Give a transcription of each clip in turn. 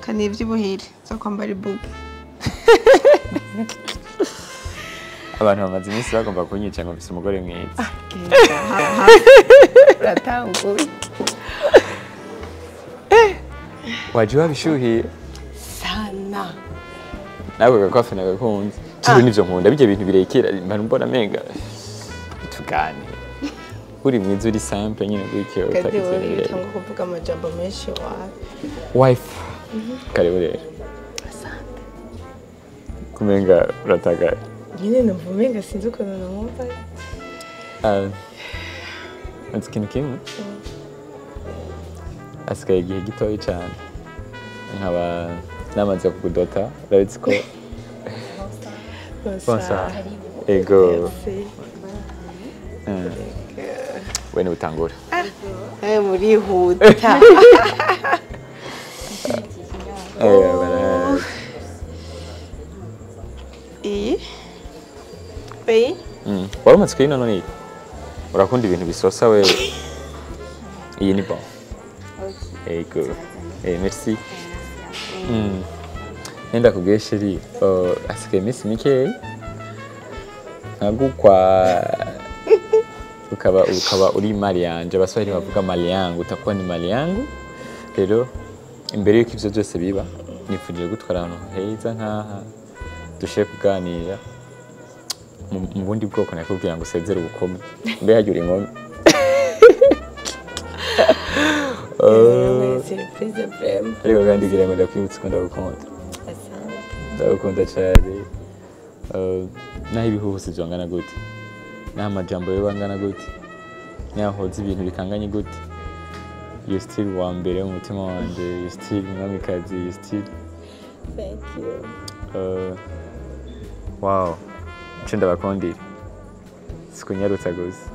Kani ivy'ubuhiri zo kwambara ibubu. Abantu bamaze iminsi bagomba kunyica ngo mfise umugore mwiza. Uratanguye. Waje wabishuhiye sana. nawe gakwafe nagakunze. Turi nivyo nkunda bije bintu birekera mbana mbona menga tugane. Uri mwiza uri simple nyine gutyo utakize. Cyangwa kuvuga amajambo menshi wife. Karibu rero. Asante. Kumenga urataga. Nyine navumenga sinzi uko namwumva. Anzi kintu kimwe. Asigaye igihe gitoyi cyane. Nkaba namaze kugudota urabitse ko. Bonsoir. Ego. Wene utangura. Muri huta. Iyi? Warumatse kino none iki? Urakunda ibintu bisosa we. Iyi ni bon. Ego. Merci. Nenda kubwiye sheri, asigaye iminsi mikeyi. Nkagukwa ukaba uri mali yanje, abaswahili bavuga mali yangu, utakuwa ni mali yangu. Rero imbere y'uko ivyo byose biba, nifuje gutwara ahantu heza nkaha dushe kuganira mu bundi bwoko nakubwira ngo sezere ubukome mbe hajya uri inkono. Surprise prem. Ariko kandi ngira ngo ndakwibutsa ko ndagukunda. Ndagukunda cyane. Naho ibihuhusi byongana gute? Naho amajambo yewe angana gute? Nahoze ibintu bikanganye gute? You still wambere mu mutima wanje, you still mwamikazi, you still. Thank you. Wow. Nchenda bakondira. Sikunyarutsa gusa.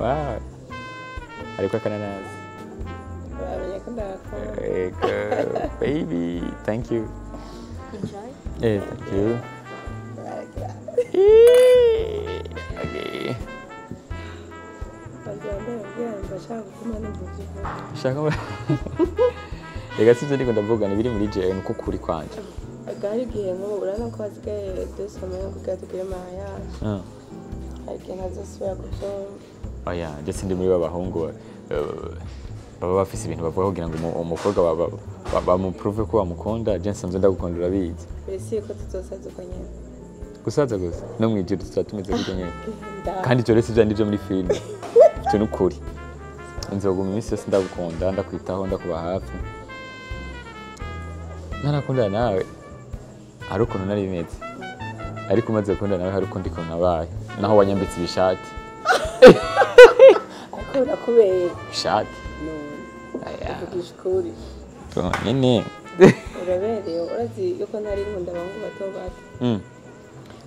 Wow. Ariko akananazi. Baby, thank you. Enjoy. Thank you. Okay. Shaka. Ega sivyo ndiko ndavuga ni biri muri je nuko kuri kwanje. Agari gihe ngo urana ko asigaye dusomeye kugatugire mahaya. Ariko ntazosubira kuvyumva. Oya, ndetse ndi muri babahungu baba bafise ibintu bavuga kugira ngo umukobwa bamuprove ko bamukunda. Je nsanzwe ndagukunda urabizi. Bese ko tuzosaza uko nyene. Gusaza gusa no mwijuru tuzatumeze gute nyene. Kandi cyo rese byo muri film. Cyo nukuri. Nzoguma iminsi yose ndagukunda ndakwitaho ndakuba hafi. Narakunda nawe. Ari ukuntu nari bimeze. Ariko umaze gukunda nawe hari uko ndiko nabaye. Naho wanyambitse ibishati. Akora kubera ishati. No. Aya. Kuri. Nyene. Urabereye urazi yuko ntari nkunda abangu bato bato.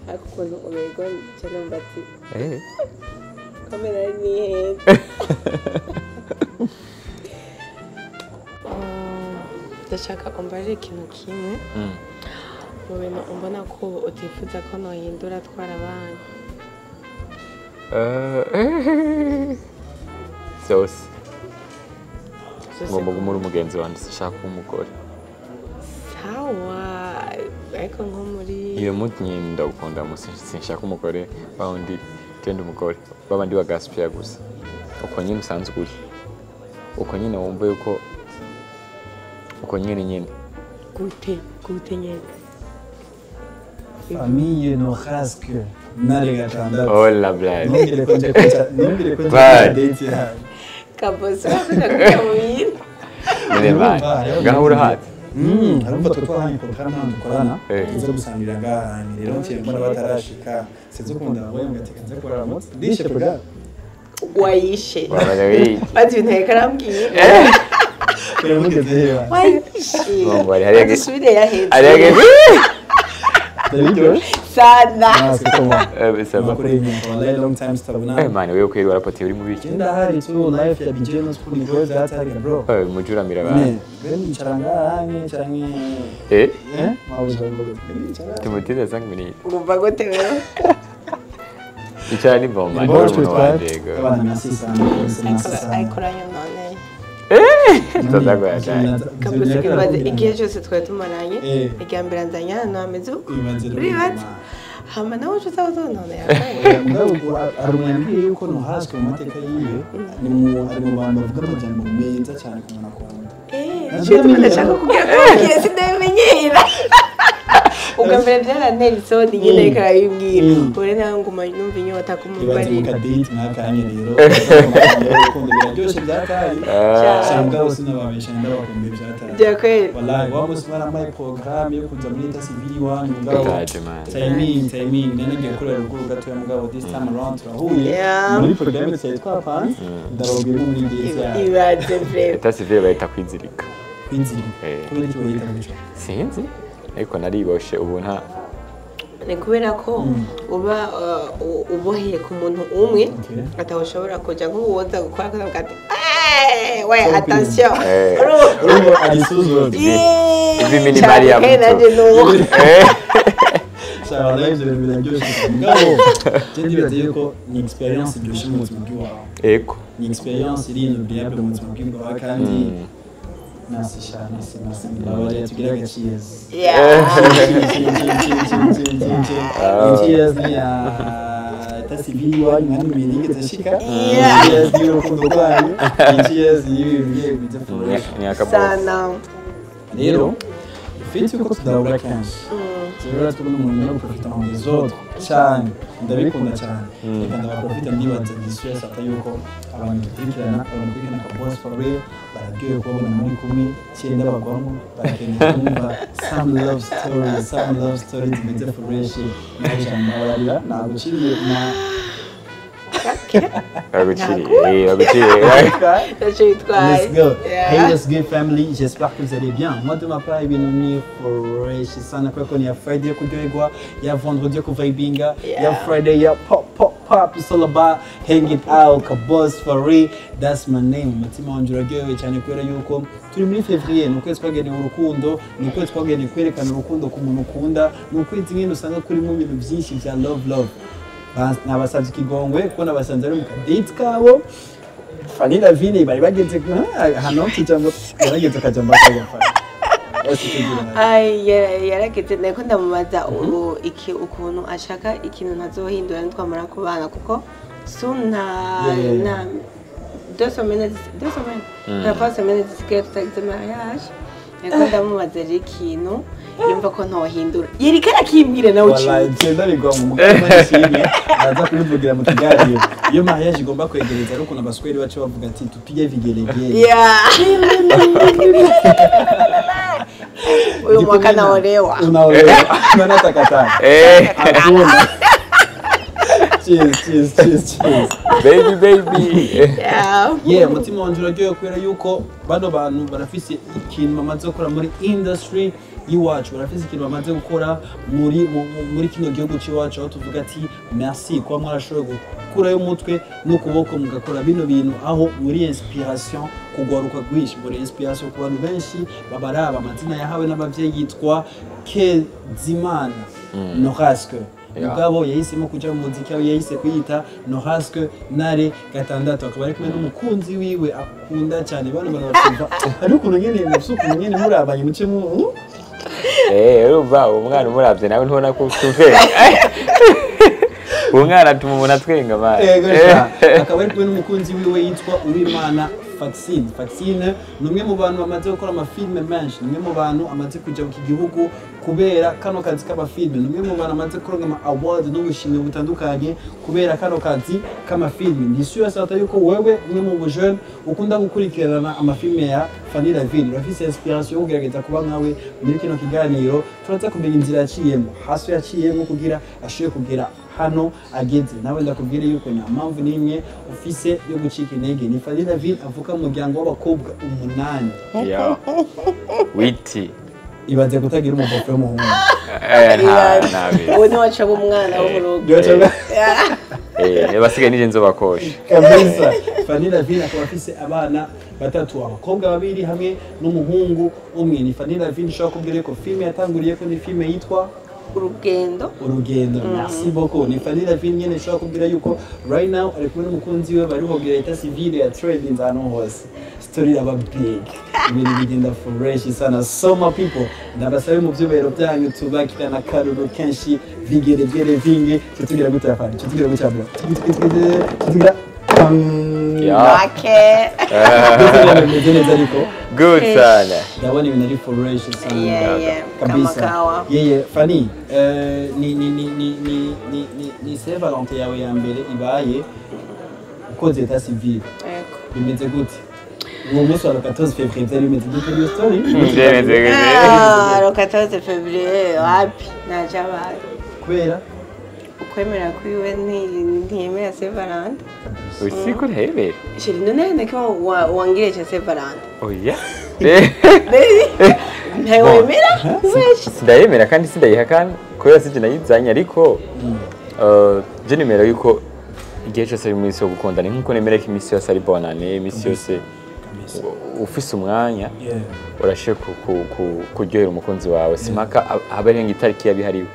Ariko ukuntu ubego cyane mbati. Kamera ni heza. Ndashaka kumbarira ikintu kimwe. Mu bintu umbona ko utifuza ko nohindura twara abana. Sose. Ngomba gumura umugenzi wanje sishaka umugore. Sawa. Ariko nko muri iyo mutinyi ndagukunda musi sinshaka umugore bawundi kende umugore babandi bagaspia gusa. Uko nyine usanzwe uri. Uko nyine wumva yuko uko nyine gute nyine. Famille Norasque nale gatandatu. Oh la blague. Nongere ko date ya. Kabosa ndakuye. Nene gahura hati. Harumva twahanye porogaramu dukorana. Tuzo gusangira ngahanye rero mfye mbona batarashika. Sinzi ukunda abo ngateka nze kurara mutse. Dishe program. Wayishe. Wabarawi. Bati ntekarambwiye. Biramugeze hewa. Wayishe. Ngo ari harege. Subire yaheze. Harege. sana bisaba long time stabuna mani wewe kweli warapoti uri mu biki ndahari tu life ya bagiye no school girls that are bro mujuramira bana ben charanga charangi timotile sang mini umva gute wewe icyari bomba ni umuntu wandego abana nasisa ayikoranye none tutagoya cyane kabuse kibaze igihe cyose twari tumaranye irya mbere nzanya hano ameze uko uri bati hama nawe uca uzaza none arumwambwiye yuko Norasque mu mateka yiwe ari mu bantu bavuga amajambo meza cyane ku mwana kwanda ndashaka kugira ngo sindabimenyera ubwa mbere byaranera isoni nyine reka arabimbwira ure nawe nguma numva inyota kumubari mukadate mwakanye rero urukundo biraryoshye byataye cyangwa hose n'ababesha ndabakumbe byataye byakweli wallahi wamusmara my program yo kuza muri ta civil one ngabo timing nanagiye kurera ruguru gatoya mugabo this time around turahuye muri program yitwa Pants ndababwira muri ngezi ya ibaze vre ta civil bayita kwizirika kubera icyo bayita muco sinzi ariko nariboshe ubu nta ni kubera ko uba uboheye ku muntu umwe atawushobora kujya nk'uwoza gukora akavuga ati we attention urumva arisuzwe ibi minimali ya muto ça live de biraryoshye ngabo kandi biraze yuko ni experience iryoshye mu buzima bwawe eko ni experience iri inoubliable mu buzima bwawe kandi nasishana sinabari tugira cheers cheers ya tasibiri wa nyuma n'ibintu zashika cheers y'urukundo rwanyu cheers y'ibintu bizafura sana rero ufite uko tudabura kenshi rero turi umuntu no profita mu bizoto cyane ndabikunda cyane reka ndabaprofita ndibanze discuss ata yuko abantu dukurikirana ka boss for real bararyoye kubona muri kumwe cyenda bagwamo barakeneye kumva some love story zimeze fresh n'ijambo barira naguciriye na Let's go. Hey, let's go family. J'espère que vous allez bien. Moi de ma part, ibinoni fresh. Sana kwa koni ya Friday kujoegwa, ya vendredi ku vibinga, ya Friday ya pop. It's all about hanging out, ka boss for real. That's my name. Mutima wanjuragewe cyane kwera yuko turi muri février, nuko twagene urukundo, nuko twagene kwerekana urukundo ku muntu ukunda, nuko izingine usanga kuri mu bintu byinshi bya love. Nabasabye ikigongwe kuko nabasanze ari mu kadate kabo Fanny Lavine bari bageze hano kijambo yarageze kajambo yarageze nako ndamubaza ukuntu ashaka ikintu ntazohindura nitwamara kubana kuko suna na 2 semaines na pas semaines zisigaye tutagize mariage nako ndamubaza ikintu yumva ko ntohindura yeri kana kimbwire nawe uci wallahi cyenda bigwa mu mugabo nishimye naza kubivugira mu kiganiro iyo mariage igomba kwegereza ariko n'abasweri bacu bavuga ati tupige vigelegele uyu mwaka naolewa unatakata cheers baby yeah mutima wanje uraryoye kubera yuko bano bantu barafise ikintu bamaze gukora muri industry y'iwacu barafise ikintu bamaze gukora muri kino gihugu cy'iwacu aho tuvuga ati merci kuba mwarashoboye gukurayo umutwe n'ukuboko mugakora bino bintu aho muri inspiration kugwaruka gwishi muri inspiration ku bantu benshi babaraba amazina yahawe n'abavyeyi yitwa Kezimana Norasque mugabo yahisemo kuja mu muziki aho yahise kwiyita Norasque Nare gatandatu akaba ari kumwe n'umukunzi wiwe akunda cyane bano barabumva ari ukuntu nyene musuku nyene murabanye muce mu urumva umwana umuravye nawe ntubona ko ufite umwana atuma umuntu atwenga mara akaba ari kumwe n'umukunzi wiwe yitwa Uwimana Vaccine numwe mu bantu bamaze gukora amafilme menshi numwe mu bantu amaze kuja mu gihugu kubera kano kazi k'amafilme numwe mu bantu amaze kuronka ama award n'ubushimwe butandukanye kubera kano kazi k'amafilme ndisuye sata yuko wewe umwe mu jeune ukunda gukurikirana amafilme ya Fanny Lavine urafise inspiration yo kugerageza kuba nkawe muri kino kiganiro turaza kumenya inzira yaciyemo haso yaciyemo kugira ashoye kugera hano ageze nawe ndakubwire yuko nta mpamvu nimwe ufise yo gucika intege ni Fanny Lavine avuka mu muryango w'abakobwa 8 witi ibaze kutagira umugofero w'umuhungu ubu ni waca umwana wo mu rugo basigaye nije nzobakosha kabisa. Fanny Lavine akaba afise abana batatu, abakobwa babiri hamwe n'umuhungu umwe. Ni Fanny Lavine ushobora kubwira ko filime yatanguriye ko ni filime yitwa urugendo. Merci beaucoup. Ni Fanny Lavine nyene ushobora kubwira yuko right now ari kumwe n'umukunzi we bari hogira eta civile ya trending ahantu hose. Story aba big, ibintu bigenda fresh sana. So my people, ndabasabe mu byubero byanyu tubakirana karuru kenshi vigere vingi tutugira gutafana tutugira gutabla tutugira Okay. Good sana. Ndabona ibintu ari fresh sana. Yeah. Kabisa. Yeah. Fanny, ni Saint Valentin yawe ya mbere ibaye ukoze eta civile. Bimeze gute? Uwo munsi wa 14 février byari bimeze gute iyo story? Le 14 février wapi najabaye. Kubera ukwemera kwiwe ntiyemera Saint Valentin. Usiko ntebe. Shiri none ko wangireje Saint Valentin. Oya. Ntayemera? Ndayemera kandi sindayihakana kubera sije nayizanye ariko je nemera yuko igihe cyose ari muri so gukundana nkuko nemera ko imisi yose ari bonane, imisi yose ufise umwanya urashe kuryohera umukunzi wawe simaka habarenga itariki yabihariwe.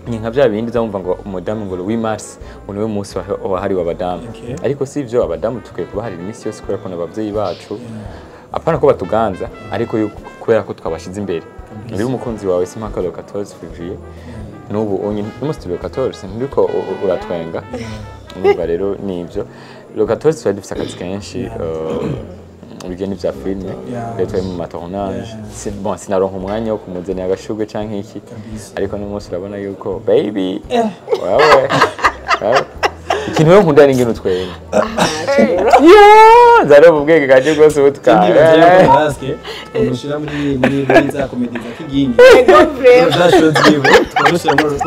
Ni nka bya bindi uzamva ngo umudamu ngo wi mars uniwe munsi wahari w'abadamu ariko si ivyo abadamu tukwiye kubaharira imisi yose kubera ko n'abavyeyi bacu apana ko batuganza ariko kubera ko twabashize imbere. Ndi umukunzi wawe simaka le 14 février n'ubu onye n'umunsi le 14 ndiko uratwenga numva rero nivyo le 14 twari dufise akazi kenshi urugendo vya filime rero twari mu matournage sinaronka umwanya wo kumuzanira agashugwe canke iki ariko n'umunsi urabona yuko baby wawe ikintu yo nkunda ni ngino twene zaro bubwege kaje gose utka Norasque umushira muri za comedy za kigingi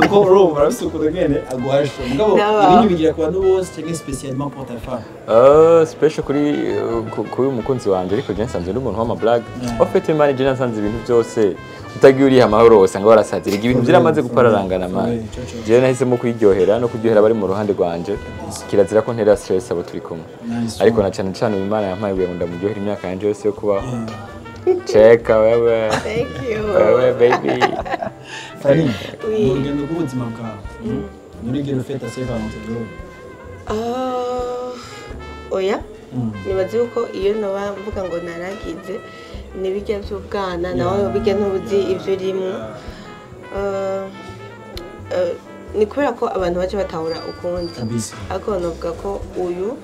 kuko urumva arasukuye ngene aguhasha mugabo ibintu bigira ku bantu bose cyangwa spécialement pour ta femme special kuri umukunzi wanje ariko je nsanzwe n'umuntu w'ama blague ofete manager nsanzwe ibintu byose utagiye uri amahoro usanga warasatira ibintu byiramaze gupararangana man je nahisemo kwiryohera no kuryohera bari mu ruhande rwanje kirazira ko ntera stress abo turi kumwe ariko na cyane Imana yampaye ubuye ndamuryohera imyaka yanje yose yo kuba cheka wewe Thank you wewe baby Fanny urugendo rw'ubuzima bwawe nurigero feta Saint Valentin oya nibaze uko iyo noba mvuga ngo naragize nibijya by'ubwana nawe bijya ntubuzi ivyo urimo ni kubera ko abantu baje batahura ukundi ariko novuga ko uyu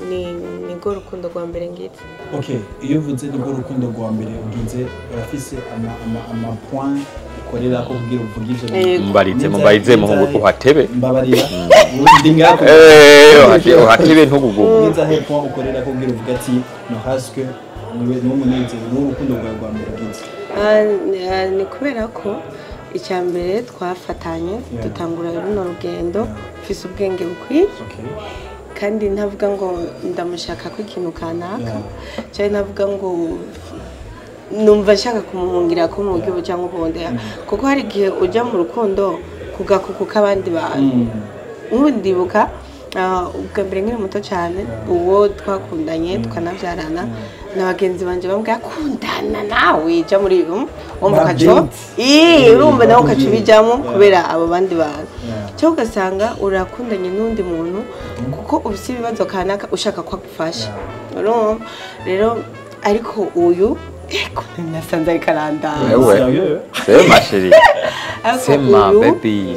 ni go rukundo rwa mbere ngitse. Okay, iyo uvuze ni go rukundo rwa mbere ugize barafise ama point ukorera ko kugira uvugisha mubarize muhungu uhatebe mbabarira ndi ngako uhatebe ntugugu nza he point ukorera ko kugira uvuga ati Norasque niwe n'umuneze n'urukundo rwa mbere ugize. Ni kubera ko icyambere twafatanye dutangura runo rugendo ufise ubwenge bukwiye kandi ntavuga ngo ndamushaka ko ikintu kanaka cyane navuga ngo numva nshaka kumuhungira ko mu gihugu cyangwa ubundi kuko hari igihe ujya mu rukundo kugakuka abandi bantu ndibuka ubwa mbere nkiri muto cyane uwo twakundanye tukanabyarana n'abagenzi banje bambwira kundana nawe jya muri wo mukaco urumva nawe ukaca ubijyamo kubera abo bandi bantu cyo ugasanga urakundanye n'undi muntu kuko ubise ibibazo kanaka ushaka ko agufasha rero ariko uyu nasanze ari karandara c'est ma chérie c'est ma baby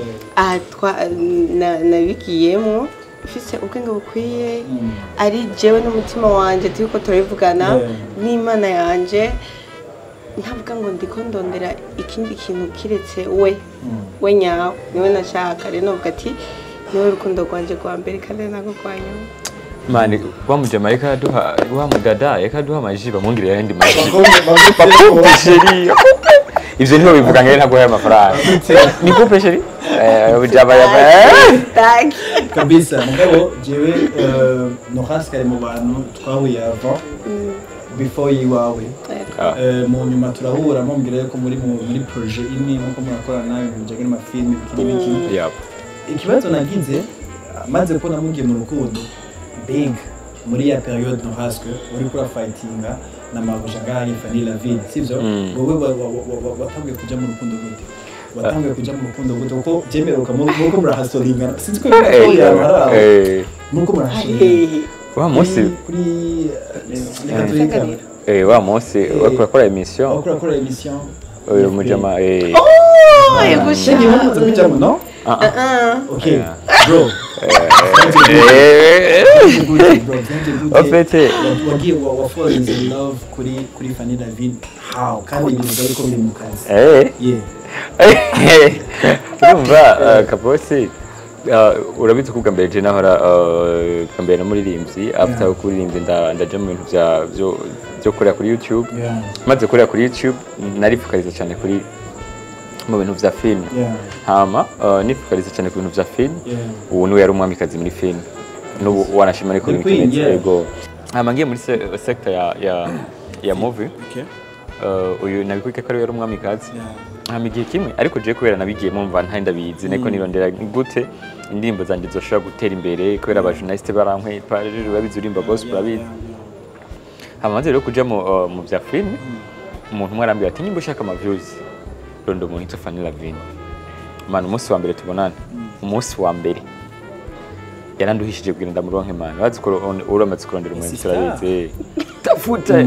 nabikiyemo ufise ubwenge bukwiye ari jewe n'umutima wanje turiko turabivugana n'Imana yanje ntavuga ngo ndiko ndondera ikindi kintu kiretse we nyawe niwe nashaka rero novuga ati niwe rukundo rwanje rwa mbere kandi nako kwanyuma mani wamujama duha wamudada duha amajiba mungire yandi maji chérie ivyo niho bivuga ngene ntago haya amafaranga ni coupe chérie ujaba tag kabisa mugabo jewe Norasque ari mu bantu twahuye avant before yiwawe mu nyuma turahura mumbwira ko muri projet imwe nko murakorana ibintu bijyanye n'amafilme bikini ikibazo nagize maze ko namugiye mu rukundo big muri ya periode Norasque uri kura fightinga na mabujagari Fanny Lavine sivyo wowe watangiye kuja mu rukundo gute watangiye kuja mu rukundo gute uko jemeruka muko murahasoringa sinzi ko muko murahasoringa wa munsi kuri wa munsi wakora emission uyu mujama yegusha no okay bro en fait wagiye in love kuri Fanny Lavine how kandi bizari ko mu kazi urumva kaposi urabizi kuvuga mbere je nahora kambere n'umuririmbyi after kuririmbye ndaje mu bintu byo kurera kuri YouTube maze kurera kuri YouTube narifukariza cyane kuri mu bintu vya film hama nifukariza cyane ku bintu vya film ubu niwe yari umwamikazi muri film n'ubu wanashima ariko yego hama ngiye muri sector ya movie uyu nabikuye ko yari umwamikazi hamigiye kimwe ariko je kubera nabigiye mumva nta ndabizi niko nirondera gute indirimbo zanje zoshobora gutera imbere kubera aba journaliste barankwe parije babizi urimba gospel babizi hamaze rero kuja mu vya film umuntu umwe arambira ati nimba ushaka ama views rondo umuntu yitwa Fanny Lavine man umunsi wa mbere tubonana umunsi wa mbere yaranduhishije kugira ndamuronke man bazi ko uramaze kurondera umuntu turabize tafuta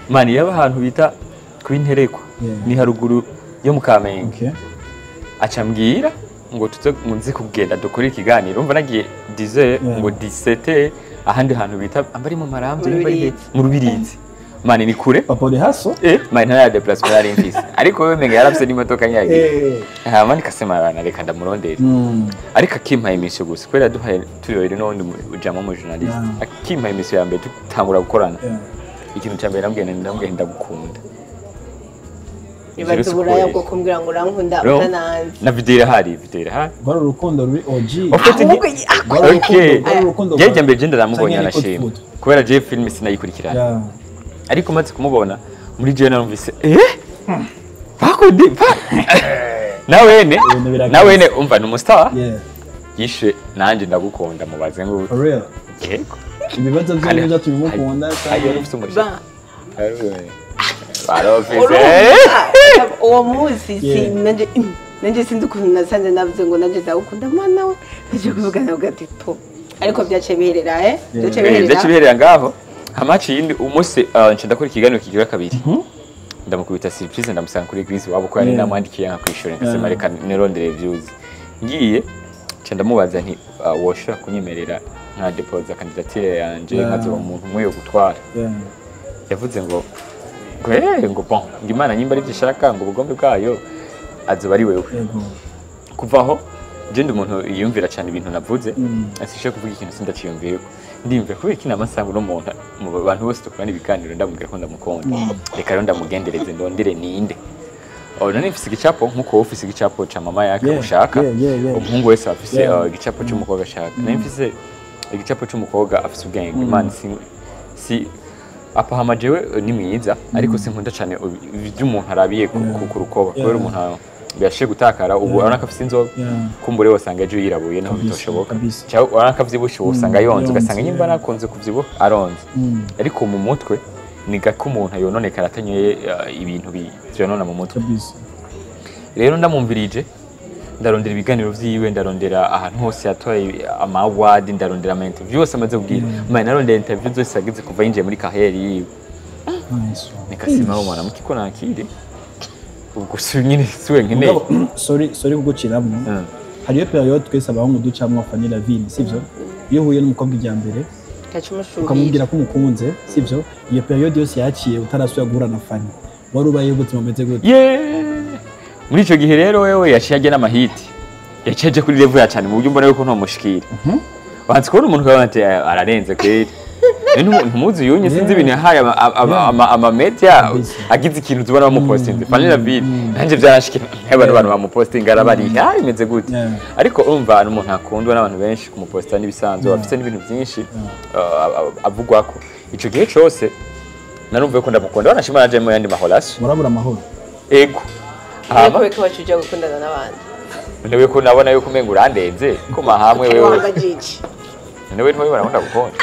man yaba ahantu bita kwinterekwa ni haruguru yo mukamenge acambwira ngo tuze munzi kugenda dukora ikiganiro umva nagiye 10 ngo 17 ahandi hantu bita ambari mu maramvye mu rubirizi mani ni kure papa de haso mani ntaya déplacement yari mfise ariko we menga yarafise n'imodoka nyagi mani kasema bana reka ndamurondera ariko akimpaye imisho gusa kwera duhaye tuyoyire n'undi ujamo mu journalist akimpaye imisho ya mbere tutangura gukorana ikintu cya mbere ndambwiye ndagukunda ibaze uburaya bwo kumbwira ngo urankunda utananze na video hari bari urukundo ruri OG jeje mbere je ndaramubonye arashima kubera je film sinayikurikirana ariko maze kumubona muri je narumvise bakodi nawene umva numustar yishe nanje ndagukunda mubaze ngo yego ibibazo byo tumukunda uwo munsi nanje sinzi ukuntu nasanze navuze ngo nanje ndagukunda mwana we nje kuvugana ugati po ariko byace biherera byace biherera ngaho hamaci yindi umunsi nce ndakora ikiganiro kigira kabiri ndamukubita surprise ndamusanga kuri Greece wabo ko yari namwandikiye nka kwishura nkasema reka nirondere views ngiye nce ndamubaza nti woshaka kunyemerera nka deposit candidature yanje nkazoba umuntu umwe yo gutwara yavuze ngo ngo bon ngimana nyimba ari byishaka ngo ubugombe bwayo azoba ari wewe kuva aho je ndi umuntu yiyumvira cyane ibintu navuze asishe kuvuga ikintu sindaciyumviye ndimve kubera kina amasango no muntu mu bantu bose tukorana ibiganiro ndamubwira ko ndamukunda reka rero ndamugendereze ndondere ninde none mfise igicapo nkuko ofisi igicapo cha mama yake ushaka umuhungu wese afise igicapo cy'umukobwa ashaka none mfise igicapo cy'umukobwa afise ubwenge imana si apa hamajewe ni mwiza ariko sinkunda cyane iby'umuntu arabiye ku rukoba kubera umuntu byashe gutakara ubu urabona ko afite inzoga kumbure wasanga ejo yirabuye naho bitoshoboka cyangwa urabona ko avyibushe usanga yonze ugasanga nyimba nakonze kuvyibuha aronze ariko mu mutwe ni gako umuntu yononekara atanyoye ibintu byonona mu mutwe rero ndamumvirije ndarondera ibiganiro vyiwe ndarondera ahantu hose yatoye ama award ndarondera ama interview yose amaze kubwira mane narondera interview zose yagize kuva yinjiye muri carrière yiwe nikasima wo mwana mukiko nakiri ubwo nyine siwe nkeneye sorry kuguciramo hariyo periode twese abahungu ducamwa Fanny Lavine sivyo iyo huye n'umukobwa ijya mbere ukamubwira ko umukunze sivyo iyo periode yose yaciye utarasubira guhura na Fanny wari ubaye ubuzima bumeze gute muri ico gihe rero wewe yaciye n'amahiti yaceje kuri level ya cyane mu buryo mbona yuko ntomushikira banzi ko umuntu kabante ararenze kweri ntumuzi yunye sinzi ibintu yahaye ama media agize ikintu tubona bamupostinze Fanny Lavine nanje byarashikira abantu bamupostinga arabari imeze gute ariko urumva umuntu akundwa n'abantu benshi kumuposta n'ibisanzwe bafite n'ibintu byinshi avugwako ico gihe cyose narumva ko ndamukunda wanashima naje mu yandi mahorasi murabura amahoro ego Ariko beko bacuja gukundana n'abandi. Ndewe ko nabona yuko umenga urandenze ko mahamwe wewe ndewe ntwibona nkunda gukunda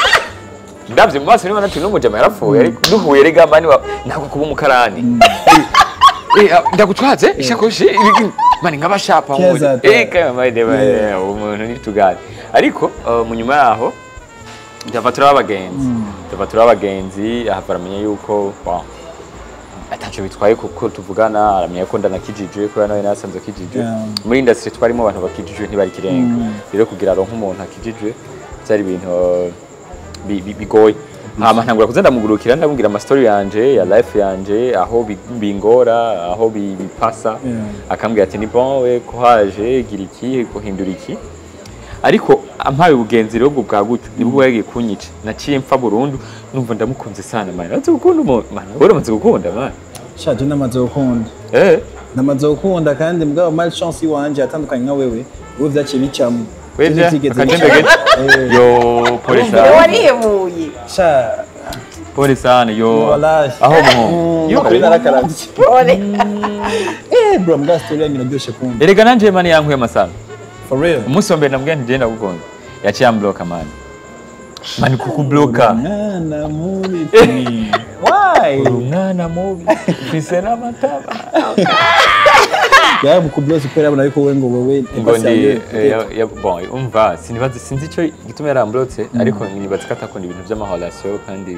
ndavye mu maso niba natu n'umujama yarapfuye ariko duhuye rega mani nako kuba umukarani ndagutwaze ishakoshi mani nk'abashapa muri kama deba umuntu nitugane ariko mu nyuma yaho ndafatura abagenzi aha baramenya yuko atacho bitwaye kuko tuvugana aramenya ko ndanakijijwe ko nawe nasanze kijijwe muri industry twarimo abantu bakijijwe ntibari kirenga rero kugira ronka umuntu akijijwe cyari ibintu bigoye hama ntangura kuza ndamugurukira ndamubwira ama story yanje ya life yanje aho bingora aho bipasa akambwira ati ni bon we ko haje gira iki guhindura iki ariko ampaye ubugenzi rero bwagutse nibwo yagiye kunyica naciye mpfa burundu numva ndamukunze sana mani natse gukunda umuntu wari umaze gukunda mani shaje namaze gukunda namaze gukunda kandi mbwa mal chance wanje atandukanye nka wewe vyaciye bicamo yo polisa warihemuye sha polisa yo aho muho yo narakaravye bro mbwa story yanyu nabyoshe kumva erega nanje mani yankuye masana for real umunsi wambere nabwiye nti genda gukunda yaciye ambloka mani kukubloka mwana mubi why mwana mubi ufise n'amataba ya mukubloka kwera abona yuko wewe ngo ndi bon umva sinzi ico gituma yaramblotse ariko nibaza ko atakunda ibintu by'amahorasiyo kandi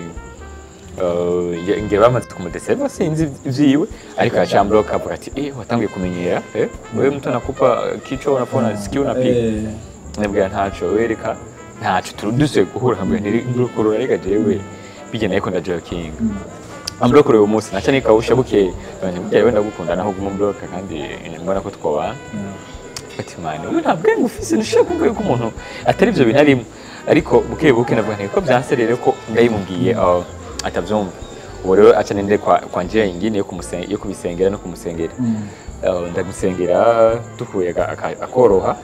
nge bamaze kumudeseva sinzi vyiwe ariko yacambloka avuga ati watangiye kumenyera wewe mtu anakupa kicho unafona sikio unapiga nabwira ntaco wereka ntaco turuduse guhura hamwe n'urukurura rega jewe bigena yuko ndajoking amblokore uwo munsi naca nikawusha bukeye banje wenda gukunda naho gumumbloka kandi mbona ko twoba ati mani ubu ntabwo ngufise nishaka kumva yuko umuntu atari ivyo bintu arimo ariko buke navuga nti ko byanserere ko ndayimubwiye atavyumva ubu rero aca nende kwa njye ingine yo kubisengera no kumusengera ndamusengera duhuye akoroha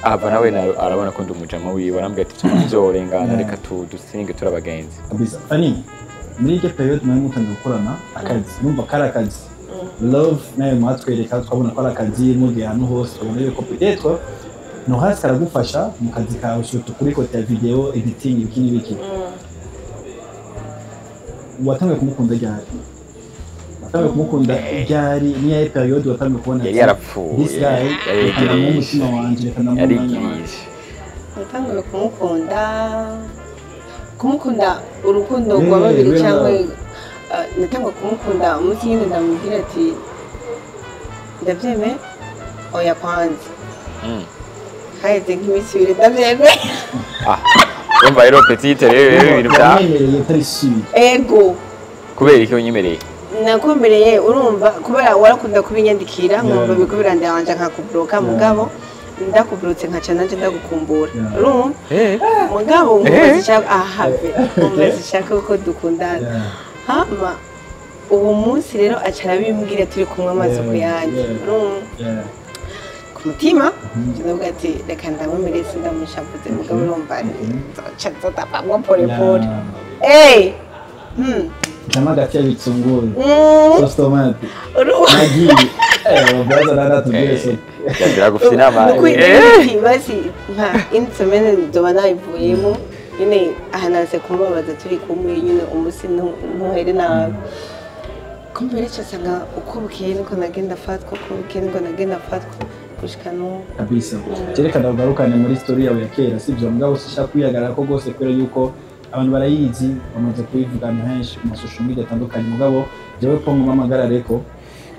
ava nawe arabona ko ndi umujama wiwe arambwira ati tuzorengana reka dusinge turabagenzi kabisa Fanny muri iyo period mwe mutangiye gukorana akazi numva kari akazi love nayo mwatwereka twabona ko ari akazi mu gihe hano hose ubona yuko peut-être Norasque aragufasha mu kazi kawe surtout kuri kote ya video editing ibiki n'ibiki watangiye kumukunda ryari watangiye kumukunda ryari niyo period watangiye kubona yari yarapfuye this guy yari umutima wanje reka ndamumenya watangiye kumukunda urukundo rwa babiri cyangwa natangwa kumukunda umunsi nyine ndamubwira ati ndabyeme oya kwanza haheze nk'iminsi ibiri ndabyeme Umva rero petite rero ibintu bya ego kubera iki unyemereye nakomereye urumva kubera warakunda kubinyandikira nkumva biko birandanje nkakubloka mugabo ndakubrutse nkaca nanje ndagukumbura urumva mugabo umuzishaka ahave umuzishaka uko dukundana hama uwo munsi rero acara bimbwira turi kumwe amazi ku yanjye urumva ku mutima ndavuga ati reka ndamumire sindamushavuze mugabo urumva nzotapamwa pole pole Chama gatia vitunguru. Sauce tomate. Magi. Baza nada tugeso. Ndagira gufina mali. Basi nka insomene ndobana ivuyemo nyine ahanase kumubaza turi kumwe nyine umusi ntuhere nabi. Kumbere cyasanga uko bukeye niko nagenda fatwa uko bukeye niko nagenda fatwa gushika no kabisa. Kereka ndagarukane muri story yawe ya kera sivyo mugabo sishaka kwiyagarara ko gose kwera yuko abantu barayizi bamaze kuyivugana henshi mu social media atandukanye mugabo jewe ko ngumamagara reko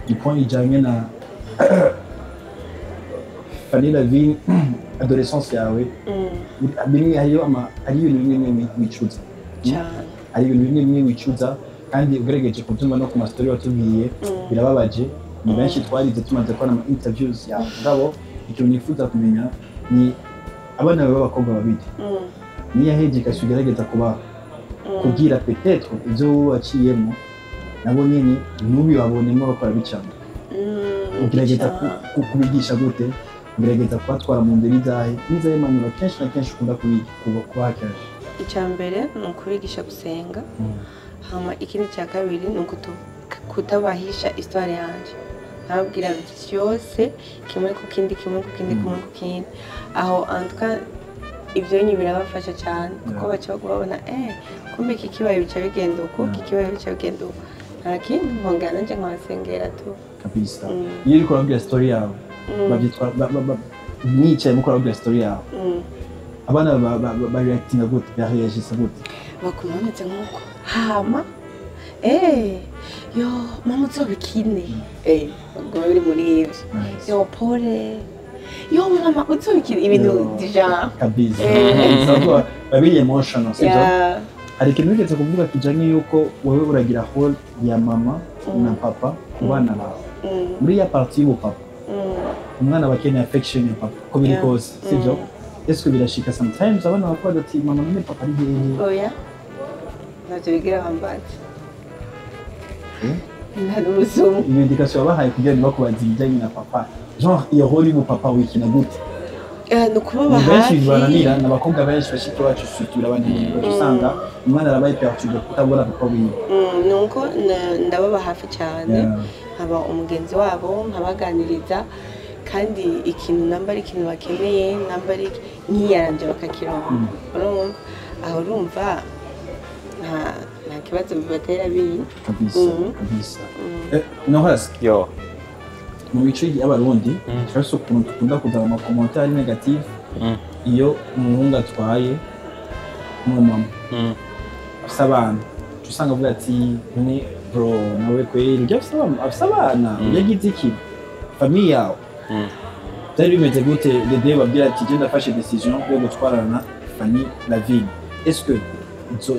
ipo ijanye na Fanny Lavine adolescence yawe bimwe ari ibintu bimwe wicuza cyane ari ibintu bimwe wicuza kandi ugerageje kubyumva no ku ma story watubwiye birababaje ni benshi twarize tumaze gukora ama interviews ya mugabo icyo nifuza kumenya ni abana b'abakobwa babiri niya heje kasugerageza kuba kugira peut-être ibyo waciyemo nabo nyene nubi babonemo bakora bicamo ugerageza kubigisha gute ugerageza kwatwara mu ndiri zahe nizaye manura kenshi na kenshi ukunda kubahakira icyambere ni ukubigisha gusenga hama ikindi cya kabiri ni kutabahisha histoire yanje nkababwira byose kimwe ku kindi aho antuka ibyo nyine birabafasha cyane kuko baca babona kumbe iki kibaye bica bigenda uko iki kibaye bica bigenda uko nta kindi nkongera nanjye nkabasengera tu kabisa iyo uri kurabwira story yawe babyitwa mwicaye muko kurabwira story yawe abana bareactinga gute bareagisa gute bakumametse nk'uko hama yo mama uzobikine ubwo biri muri ivyo yo pole yo mama uzobikine ibintu deja kabisa babiri emotional sibyo hari ikintu wigeze kuvuga kijanye yuko wewe uragira role ya mama na papa ku bana bawe muri ya partie y'u papa umwana bakeneye affection ya papa ko biri kose sibyo est-ce que birashika sometimes abana bakora ati mama na papa ari hehe oya navyo bigira bambati n'umuzungu indication bahaye kugira ngo bakubaze ibijyanye na papa genre iyo role mu papa wikina gute no kubaba hafi benshi baranira n'abakobwa benshi bashika bacu sutura abandi usanga umwana arabaye perturbé kutabona papa wiwe nuko ndababa hafi cyane nkaba umugenzi wabo nkabaganiriza kandi ikintu namba ari ikintu bakeneye namba ari nkiyaranje bakakironka urumva aho urumva nta kibazo bibatera bindi kabisa Norasque yo mu bice y'abarundi cyose ukuntu dukunda kuzana amakomentari negative iyo umuhungu atwaye n'umama afise abana usanga avuga ati ni bro nawe kweri ujya afise abana yagize iki famille yawe byari bimeze gute dede babwira ati je ndafashe decision yo gutwarana na Fanny Lavine est-ce que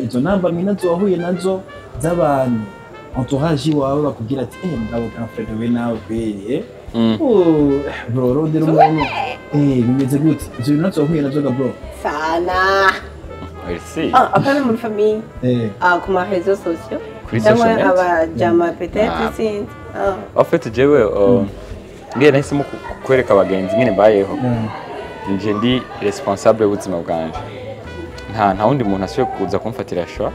izo ntambamyi nazo wahuye nazo z'abantu entourage wawe bakubwira ati mugabo girlfriend we nawe kweri bro rondera umuntu bimeze gute izo bintu nazo wahuye nazo bro sana apana muri famille ku ma réseaux sociaux cyangwa abajama peut-être sinzi en fait jewe ngiye nahisemo kwereka abagenzi nyine mbayeho nje ndi responsable y'ubuzima bwanje nta wundi muntu ashoboye kuza kumfatira shwa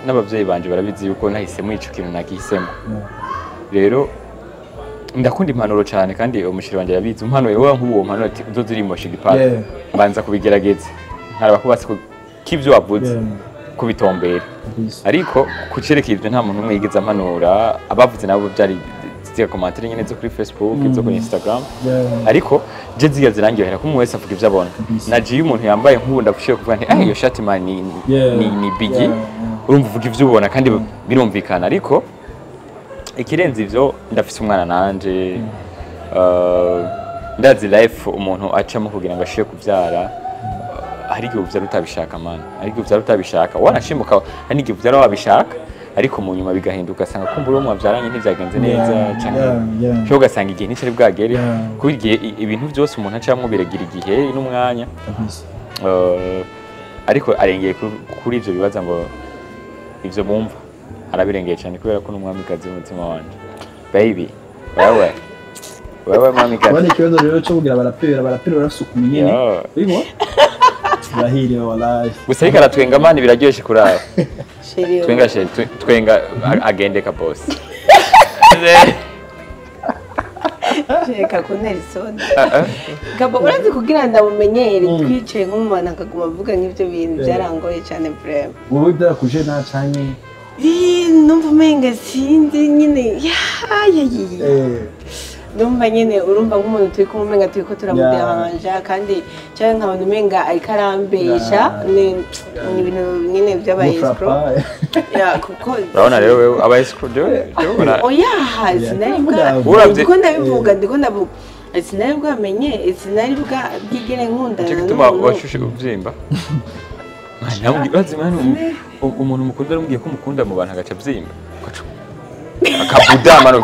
n'abavyeyi banje barabizi yuko nahisemo ico kintu nagihisemo rero ndakunda impanuro cyane kandi umushiri wanje yabizi impano yewe nk'uwo mpanuro ati uzozirimbosha igipara mbanza kubigerageza nkaraba ko basi k'ivyo wavuze kubitombera ariko kucereka ivyo nta muntu umwe yigeze ampanura abavuze nabo byari ziga commentaire nyene zo kuri Facebook zo kuri Instagram ariko je ziga zirangyohera ko wese avuga ivyo abona nagiye umuntu yambaye nk'ubu ndafushiye kuvuga nti iyo shati man ni bigi urumva uvuga ivyo ubona kandi birumvikana ariko ikirenze ivyo ndafise umwana nanje ndazi life umuntu acamo kugira ngo ashike kuvyara hari igihe uvyara utabishaka man hari igihe uvyara utabishaka wanashimuka hari igihe uvyara wabishaka ariko mu nyuma bigahinduka sanga kumbura mu bavyaranye ntivyagenze neza cyane cyo gasanga igihe nicari bwagere kubigiye ibintu byose umuntu acamwe biragira igihe n'umwanya ariko arengeye kuri ivyo bibaza ngo ivyo bumva arabirengeye cyane kubera ko n'umwamikazi w'umutima wanje baby wewe mwamikazi bane kibazo rero cyo kugira barapera barasuka umunyene urimo bahiriwe wallahi gusa ariko aratwenga mani biraryoshe kurara twenga agendeka boss Sheka ko Nelson gabo urazi kugira ndamumenyere twicaye nk'umuntu akaguma avuga nk'ivyo bintu byarangoye cyane vraiment wowe byarakuje na cyane numva umenga sinzi nyine numva nyine urumva nk'umuntu turi kumumenga turi ko turamudehanja kandi cyangwa nk'abantu umenga ariko arambesha ni ibintu nyine by'abayescro kuko urabona rero wewe abayescro sinari ndabivuga sinari bwamenye sinari bwigere nkundana gituma washushe ubyimba umuntu mukunda aramubwiye ko umukunda mu bantu agaca abyimba akabuda mano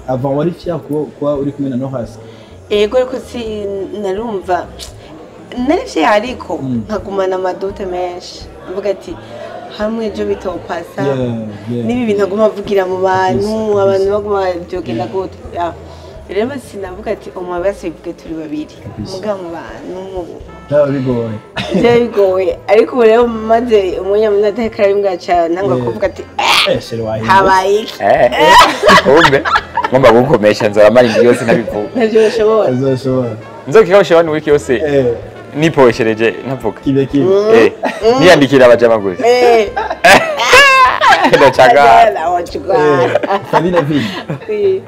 avant wari fier kuba uri kumwe na Norasque yego ariko si narumva nari fier ariko nkagumana amadote menshi mvuga ati hamwe ejo bitopasa n'ibi bintu aguma avugira mu bantu abantu baguma byogenda gute rero sinavuga ati umwabase bivuge turi babiri muga mu bantu bigoye ariko rero maze umunyamunata karabimbwa cyane nangwa kuvuga ati habaye iki umbe ngomba gukomesha nzara mari yose nabivuga ntabyo bashobora nzokikoshe bani wiki yose niposhereje ntavuga niyandikira abajama gusa ndacaga Fanny Lavine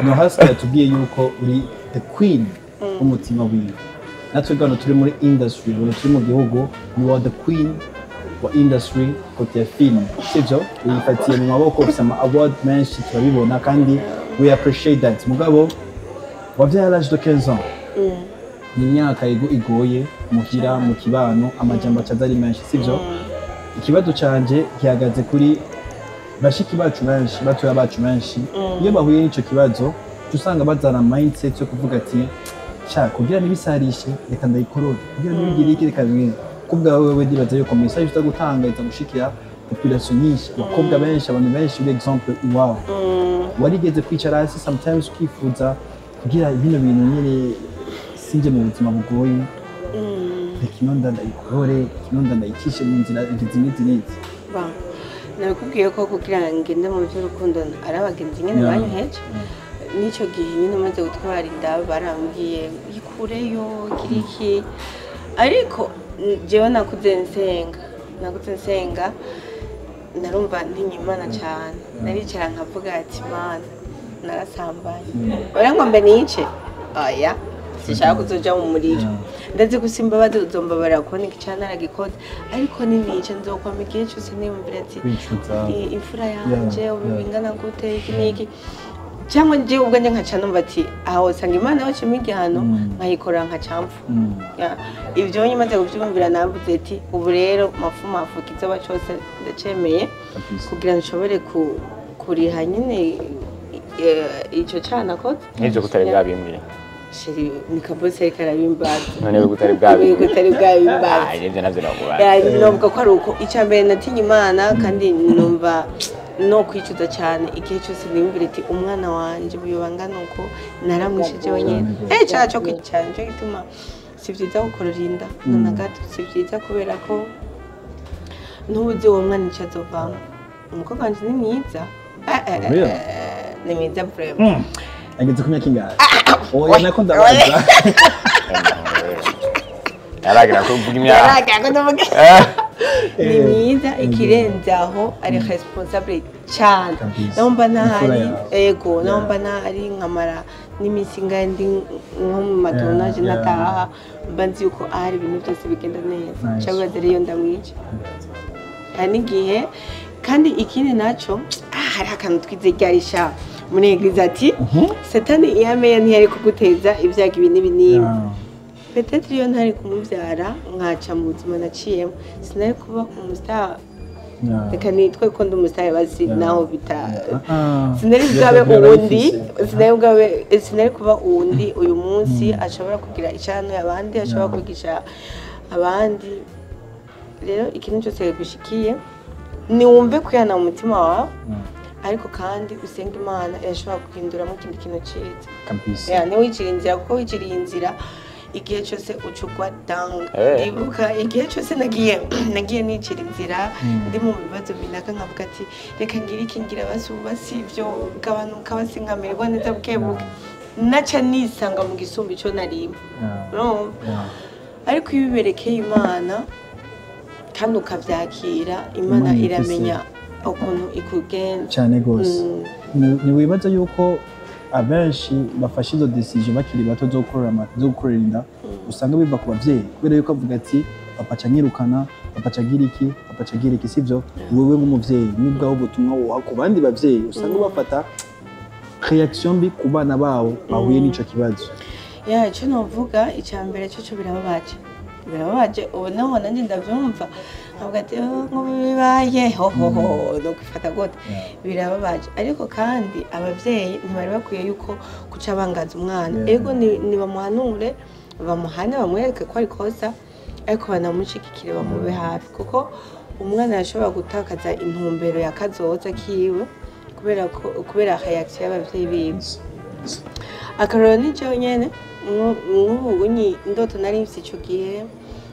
Norasque yatubwiye yuko uri the queen umutima wiwe natwe gano turi muri industry ubu turi mu gihugu you are the queen wa industry kote ya film sivyo uyifatiye mu maboko ufite ama award menshi turabibona kandi we appreciate that mugabo wavyaye à l'âge de 15 ans ni imyaka igoye muhira mu kibano amajambo acazari menshi sivyo ikibazo canje gihagaze kuri bashiki bacu benshi batoya bacu benshi iyo bahuye n'ico kibazo usanga bazana mindset yo kuvuga ati cha kugira nibisarishe reka ndayikorora kugira nibigire iki reka bimwe kubwa wewe ndibaza yuko message utagutanga itagushikira population nyinshi abakobwa benshi abantu benshi uri example iwawe warigeze kwicara hasi sometimes ukifuza kugira ibintu nyine sinje mu buzima bugoye ikinonda ndayikorore ikinonda ndayikishe mu nzira nziza nakubwiye ko kugira ngende mu by'urukundo ari abagenzi nyine banyoheje n'icyo gihe nyine umaze gutwara inda barambwiye ikureyo kiriki ariko jewe nakuze nsenga narumva ntinyimana cyane naricara nkavuga ati mana narasambaye oya mbe nice oya sishaka kuzoja mu muriro ndazi gusimba bazomba barakona icyana aragikoze ariko ninice nzokwama igihe cyose niyumvira ati imfura yanje ubingana gute iki niki cyangwa nje ubwo njye nkaca numva ati aho sanga imana yacu imigihano nkayikora nkacamfu ibyo nyine maze kubyumvira navuze ati ubu rero mafu kizoba cyose ndacemeye kugira nshobore kuriha nyine icyo cyana ko n'ibyo kutari bwabimbwiye sheri nikabose karabimbaza none gutari bwabimbaza ibyo navyo nakubaza nubwo ko ari uko icyambere natinye imana kandi numva no kwicuza cyane igihe cyose nimbire ati umwana wanje buyobangana uko naramwishije wenyine cyaco kwicana cyo gituma si byiza gukorora inda none gato si byiza kubera ko ntubuze uwo mwana icyo azovamo umukobwa wanje ni mwiza ni mwiza vraiment ageze ku myaka ingahe oya nako ndabaza yaragira ko mvuga imyaka ni mwiza ikirenze aho ari responsable cyane naomba ntahari ego naomba ntahari nkamara n'iminsi ngandi nko mu matonaje nataha mbanzi yuko ahari ibintu byose bigenda neza cyangwa rero ndamwica hari igihe kandi ikindi naco hari akantu twizegyarisha munegeza ati satani iyameye ntiyari kuguteza ibyago ibi n'ibinini peut-être iyo ntari kumubyara nkaca mu buzima naciyemo sinari kuba umustar reka nitwe ko ndi umustar basi naho bita sinari bwabe uwundi sinari kuba uwundi uyu munsi ashobora kugira icyano y'abandi ashobora kwigisha abandi rero ikintu cyose gushikiye ni wumve kwihana mu mutima wawe ariko kandi usenga imana irashobora guhinduramo ikindi kintu cyiza kabisa ntiwicire inzira kuko wiciriye inzira igihe cyose ucugwa down ndibuka igihe cyose nagiye nicira inzira ndi mu bibazo binaka nkavuga ati reka ngire iki ngira basi ibyo gabanuka basi nkamererwa neza bukebuke naca nisanga mu gisumbi cyo narimo ariko iyo ubiberekeye imana kandi ukabyakira imana iramenya ukuntu ikugenza cyane gose niwibaza yuko abenshi bafashe izo decision bakiri bato zo gukorera inda usanga biva ku bavyeyi kubera yuko avuga ati papa canyirukana papa cagira iki sivyo wewe nk'umuvyeyi nibwo ubutumwa woha ku bandi bavyeyi usanga bafata reaction mbi ku bana babo bahuye n'ico kibazo icyo novuga icyambere cyo birababaje ubu naho nanjye ndabyumva nkavuga ati ngo bibaye hohoho no kwifata gute birababaje ariko kandi abavyeyi ntibari bakwiye yuko kuca bangaza umwana ego ni bamuhanure bamuhane bamwereke ko ari kosa ariko banamushigikire bamube hafi kuko umwana yashobora gutakaza intumbero ya kazoza kiwe kubera reaction y'abavyeyi biwe akarora n'icyo nyene nk'ubu indoto nari mfise ico gihe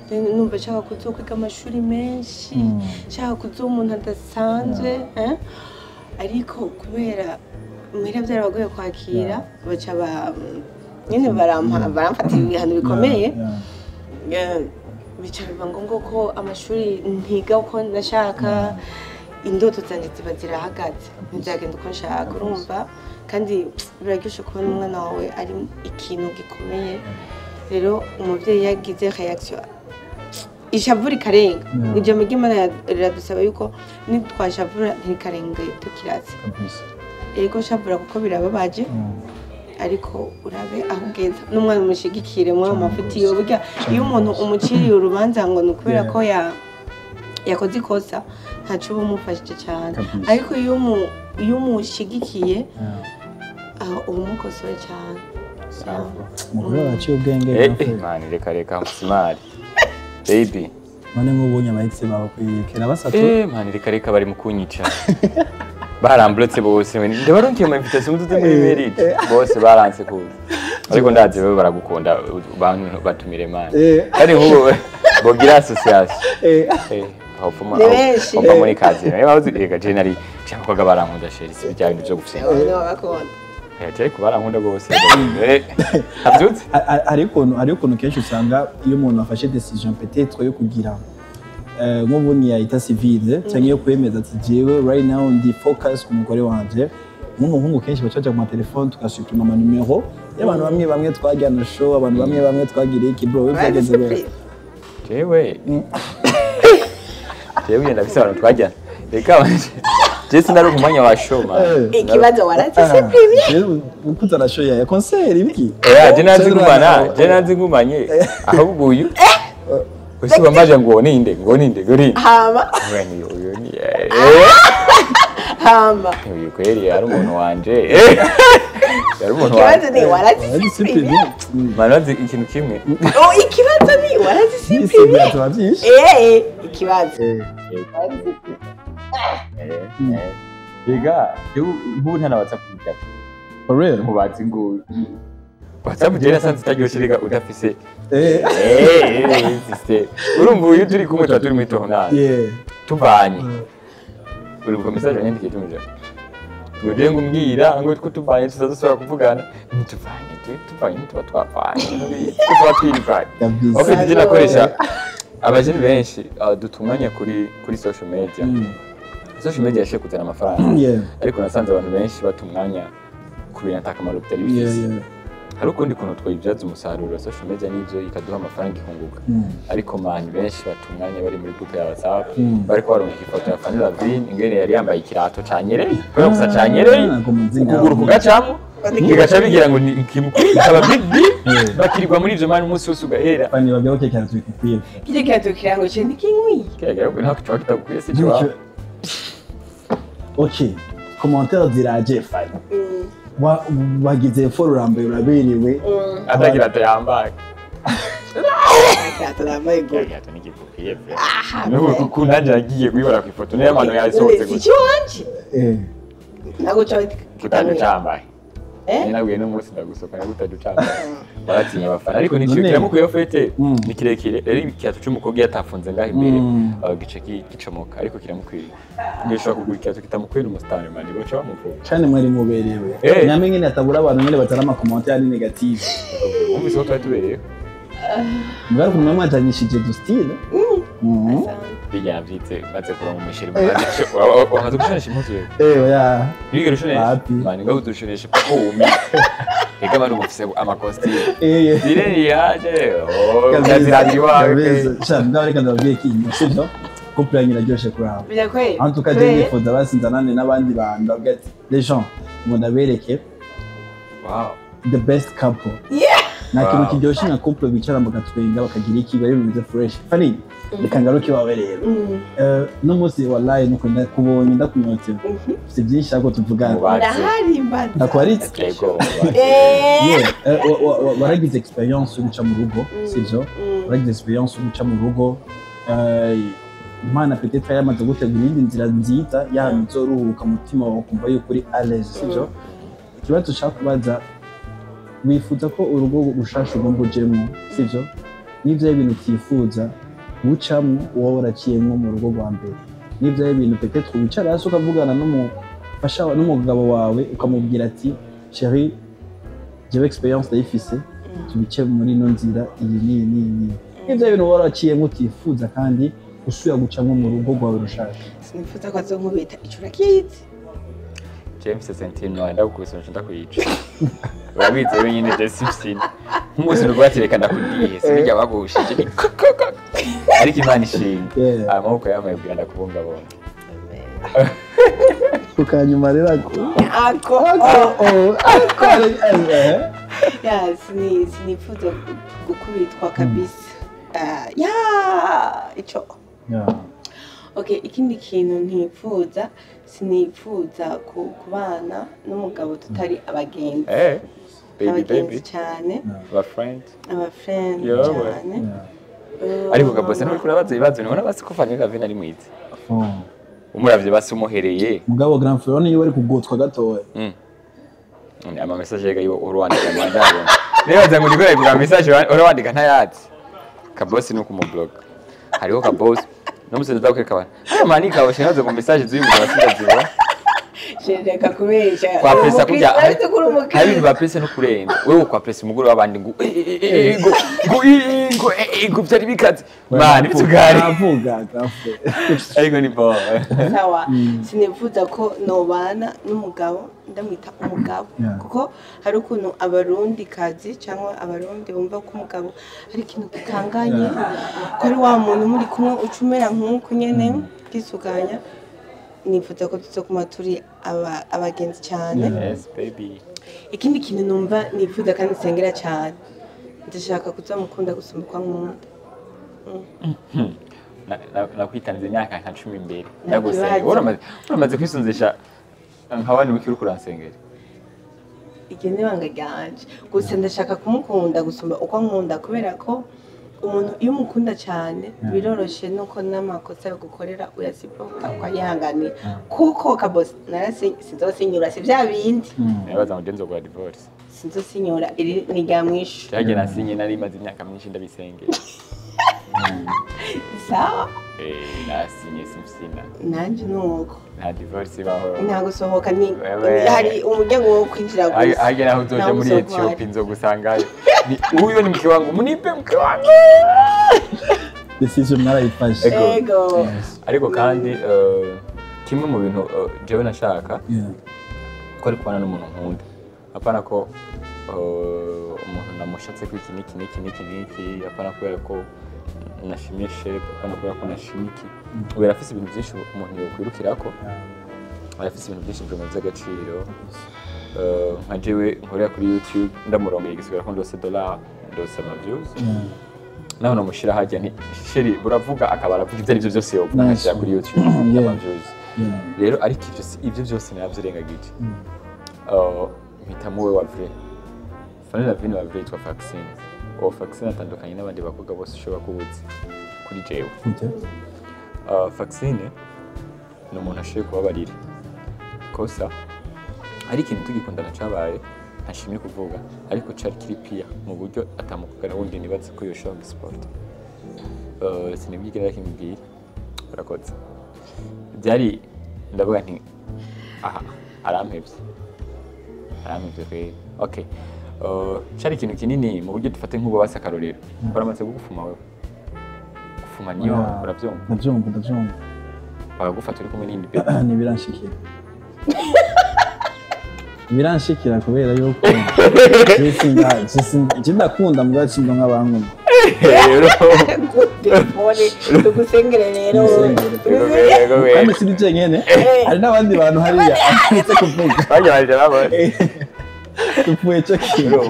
numva nshaka kuzokwiga amashuri menshi nshaka kuzoba umuntu adasanzwe ariko kubera muhira byarabagoye kwakira baca nyine baramfatira ibihano bikomeye bica biba ngombwa ko amashuri ntiga uko nashaka indoto zanjye ziba zirahagaze ntibyagenda uko nshaka urumva kandi biraryoshe kubona umwana wawe ari ikintu gikomeye rero umubyeyi yagize reaction ishavura ikarenga ijambo ry'Imana riradusaba yuko nitwashavura ntikarenge tukiraze yego shavura kuko birababaje ariko urabe aho ugeza n'umwana umushigikire muri amafuti yo burya iyo umuntu umuciriye urubanza ngo ni ukubera ko yakoze ikosa ntaco uba umufashije cyane ariko iyo umushigikiye uba umukosore cyane umugore waciye ubwenge mani reka simari baby none nk'ubunye amahitse bawe kwikera basatu mani reka bari mu kunyica barambuletse bose ndabaronkiye ama invitation mutuze muri merite bose baranse kuza ariko ndazi baba baragukunda bantu batumire mani kandi nk'ubu bogira association hopfuma muri kazi niba uzi rega generally cyangwa ko barankunda sheri si bijya bintu byo gusenga cyari kubarankunda gose abyutse ariko kenshi usanga iyo umuntu afashe decision peut-être yo kugira nk'ubundi yahita civile cyangwa yo kwemeza ati jewe right now ndi focus ku mugore wanje nk'umuhungu kenshi bacaca ku telefone tugasupima ama numero y'abantu bamwe twajyana show abantu bamwe twagiriye iki bro bigeze bere jewe yenda bisaba twajyana reka Jesse nari kumanya wa show man ikibazo waratse premier ukuza na show ya concert ibiki je nazi ngumanye ahubwo uyu Kusi bamaje ngo ninde hama uyu ni hama uyu kweri ari umuntu wanje yari umuntu wanje ni warazisipiri manazi ikintu kimwe ikibazo ni warazisipiri ikibazo Ega ubu ntana WhatsApp bijya for real mubazi ngo WhatsApp jena sanze tagyoshyiriga udafise sister urumva uyu turi kumwe turi mu itonda tuvanye uri ku message nyandike tumuje ngo ngumbwira ngo two tuvanye tuzasubira kuvugana tuvanye tuba twapfanye tuba twirikanye ofite jena koresha abajeni benshi dutumanya kuri social media social media yashe kuzana amafaranga ariko nasanze abantu benshi batumwanya kubina atakamaro bitari bifise hari ukundi kuntu twibyaza umusaruro wa social media n'ivyo ikaduha amafaranga ikunguka ariko man benshi batumwanya bari muri group ya WhatsApp bariko baronka ifoto ya Fanny Lavine ingene yari yambaye ikirato canyereye kubera gusa canyereye ukuguru kugacamo kigaca bigira ngo ni ikaba big deal bakirirwa muri ivyo mani umunsi wose ugahera Fanny babyo ko cyane twikwiye kije cyato kirango cye nikingwi kega ko nako twakita kuyese cyo OK commentaire diraje Fanny wagize for urambaye urabiriwe atagira atayambaye atarambaye go yata nikikupiye nuko kunanje agiye kwibara ku ifoto niyo mano yasohotse gusa nago cyo kutaducambaye nabwiye no munsi ndagusoka nagutaducambaye baratinya abafana ariko nikikira mukuye fete nikirekire rero ikiyato cy'umukobwa yatafunze ngaho imbere gice gicomoka ariko kiramukwiriye nishobora kugura ikiyato kitamukwira umusitani mani boca bamuvuga cyane mwari muberewe nyamenye natabura abantu nyine batara ama commentaire ni negative umvise ko twari tuberewe mwari kumwe mwajanyishije du style bijya byitse baze kura mu mishiri wamaze gushonesha impuzu ya bigera ushonesha mani ngaho dushonesha pako umi ega abantu mufise amakostime zireni yaje kazirandi wawe cyane reka ndabwiye ki sibyo couple yanyu iraryoshe kuraba en tout cas je nifuza basinzanane n'abandi bantu bagati les gens munabereke the best couple na kintu kiryoshe nka couple bicara mugatwenga bakagira iki bari bimeze fresh Fanny reka ngaruke wawe rero no munsi wallahi nuko ndakubonye ndakunyotse si byinshi ako tuvugana ndahari mbaza nakwaritse waragize experience uguca mu rugo sibyo waragize experience uguca mu rugo Imana peut-être yamaze gutegura indi nzira nziza yahamye uruhuka umutima wawe kumva yuko uri à l'aise sibyo ikibazo ushaka kubaza wifuza ko urugo rushasha ugomba ujemwo sivyo n'ivyo ibintu utifuza gucamwo wowe uraciyemwo mu rugo rwa mbere n'ivyo ibintu peut-être wicara hasi ukavugana n'umufasha n'umugabo wawe ukamubwira ati chérie jewe experience ndayifise tubice muri ino nzira iyi n'iyi n'ivyo ibintu waraciyemwo utifuza kandi usubira gucamwo mu rugo rwawe rushasha sinifuza ko azonkubita icura kizi James Sentino wenda gukubisha ndakuyica urabizi rero nyine je Simpson nk'umunsi rwatireka ndakudiye sinijya bagushije ariko Imana ishimwe amaboko yamaye kugira ndakubungabunga ukanyuma rero ako sinifuza gukubitwa kabisa ico okay ikindi kintu ntifuza sinifuza kubana n'umugabo tutari abagenzi baby cyane aba friend cyane ariko kabose no kurabaza ibibazo nibona basi ko Fanny Lavine ari mwiza umuravye basi umuhereye mugabo grand frère niyo ari kugotwa gatoya ama message yega yo urwandika mandabo nibaza ngo nigore bwa message urwandika ntayazi kabose no kumublock hariho kabose nomuseze ndakwereka abantu mani kawe shinaze ku message z'uyu muntu wasindaziwe shereka kubesha kwa pressa kujya hari ba pressa no kurenza wewe kwa pressa umugore w'abandi ngo byari bikaze mani bitugari avuga gafe ariko ni bo sawa sinifuza ko nobana n'umugabo ndamwita umugabo kuko hari ukuntu abarundi kazi cyangwa abarundi bumva ko umugabo ari ikintu gitanganye ko ari wa muntu muri kumwe ucumera nk'uko nyene kisuganya nifuza ko tuzokuma turi abagenzi cyane yes baby ikindi kintu numva nifuza kandi sengera cyane ndashaka kuzamukunda gusumba kwa nkunda nakwitanze imyaka nka 10 imbere ndagusenga uramaze kwisunzisha nkabani wiki uri kuransengera igihe nibanga ryanje gusa ndashaka kumukunda gusumba uko nkunda kubera ko umuntu iyo umukunda cyane biroroshe nuko n'amakosa yo gukorera uyasipoka ukayihanganira kuko kabose sinzosinyura si bya bindi nibaza ngo ndenzo gwa divorce sinzosinyura iri ni rya mwisho cyage nasinye nari maze imyaka myinshi ndabisengera sawa nasinye simsina nanje nuko nta divorce baho nta gusohoka ni hari umuryango wo kwinjira gusa hage naho uzoje muri Ethiopia nzogusangayo uyo ni mke wangu munipe mke wangu decision narayifashe ego ariko kandi kimwe mu bintu jewe nashaka ko ari kubana n'umuntu nkunda apana ko umuntu namushatse ko iki apana kubera ko nashimishe apana kubera ko nashimiki ubera afise ibintu byinshi umuntu yokwirukirako arafise ibintu byinshi by'agaciro nka jewe nkorera kuri YouTube ndamurongeye igisigara ko ndose $, ndose views naho namushira hajya nti sheri buravuga akabara kuko ivyo arivyo byose yovuga nkashira kuri YouTube views rero ariko ivyo byose navyirengagije mpitamo we wa vrai Fanny Lavine wa vrai twa vaccine vaccine atandukanye n'abandi bakobwa bose ushobora kubuza kuri jewe vaccine ni umuntu ashoboye kubabarira kosa ari ikintu tugikundana cabaye ntashimye kuvuga ariko cari kiri pia mu buryo atamukugana wundi nibaze ko yoshobora sport sinibwigera kimbwira urakoze byari ndavuga nti aha arampevye okay cari ikintu kinini mu buryo dufate nk'ubo basakarorero baramaze kugufuma wewe gufuma niyo uravyumva ndavyumva bagufata uri kumwe n'indi nibiranshikira biranshikira kubera yuko je ndakunda mbwa cindo nk'abantu tugusengere rero kandi si bije nyene hari n'abandi bantu hariya ndetse kuvuga bajya barije babone tupuye cyo kintu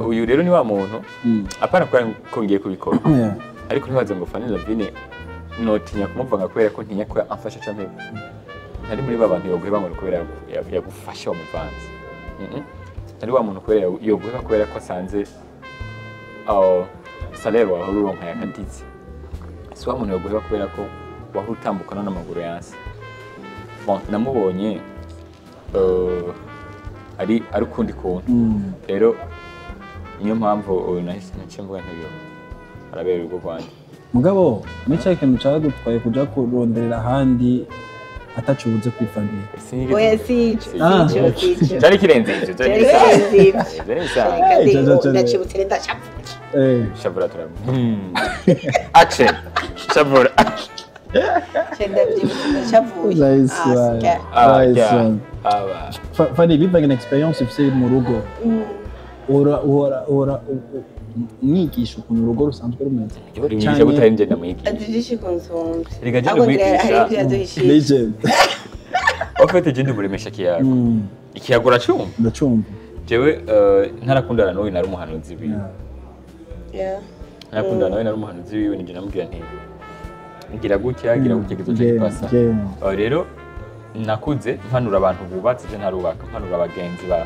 uyu rero ni wa muntu apana ko ngiye kubikora ariko ntibaze ngo Fanny Lavine notinya kumuvuga kubera ko ntinya ko amfasha cyane ntari muri babantu yoguheba ngo kubera yagufasha umuvanzi ntari wa muntu kubera yoguheba kubera ko asanze salaire wawe uronka yakadize si wa muntu yoguheba kubera ko wahora utambukana n'amaguru yansi bon namubonye ari ukundi kuntu rero niyo mpamvu nahise mvuga ntiyo arabera urugo rwanjye mugabo n'icyo ikintu nshaka gutwaye kuja kuronderera ahandi atacubuze kuri famille oya sico cyari kirenze icyo ndacibutse renda shabura turamu action shabura Fanny, bivanye na experience ufite mu rugo ora mwigisha ukuntu urugo rusanzwe rumeze cyane gutarinje ndamwigisha azigisha konsombe rigaje ndamwigisha legend ofete je ndimuremesha kiyago ikiyago uracumva ndacumva jewe ntarakundana nawe nari umuhanuzi wiwe ntarakundana nawe nari umuhanuzi wiwe nije namubwira nti ngira gutya kizoje pasa rero nakuze mpanura abantu bubatse je ntarubaka mpanura abagenzi ba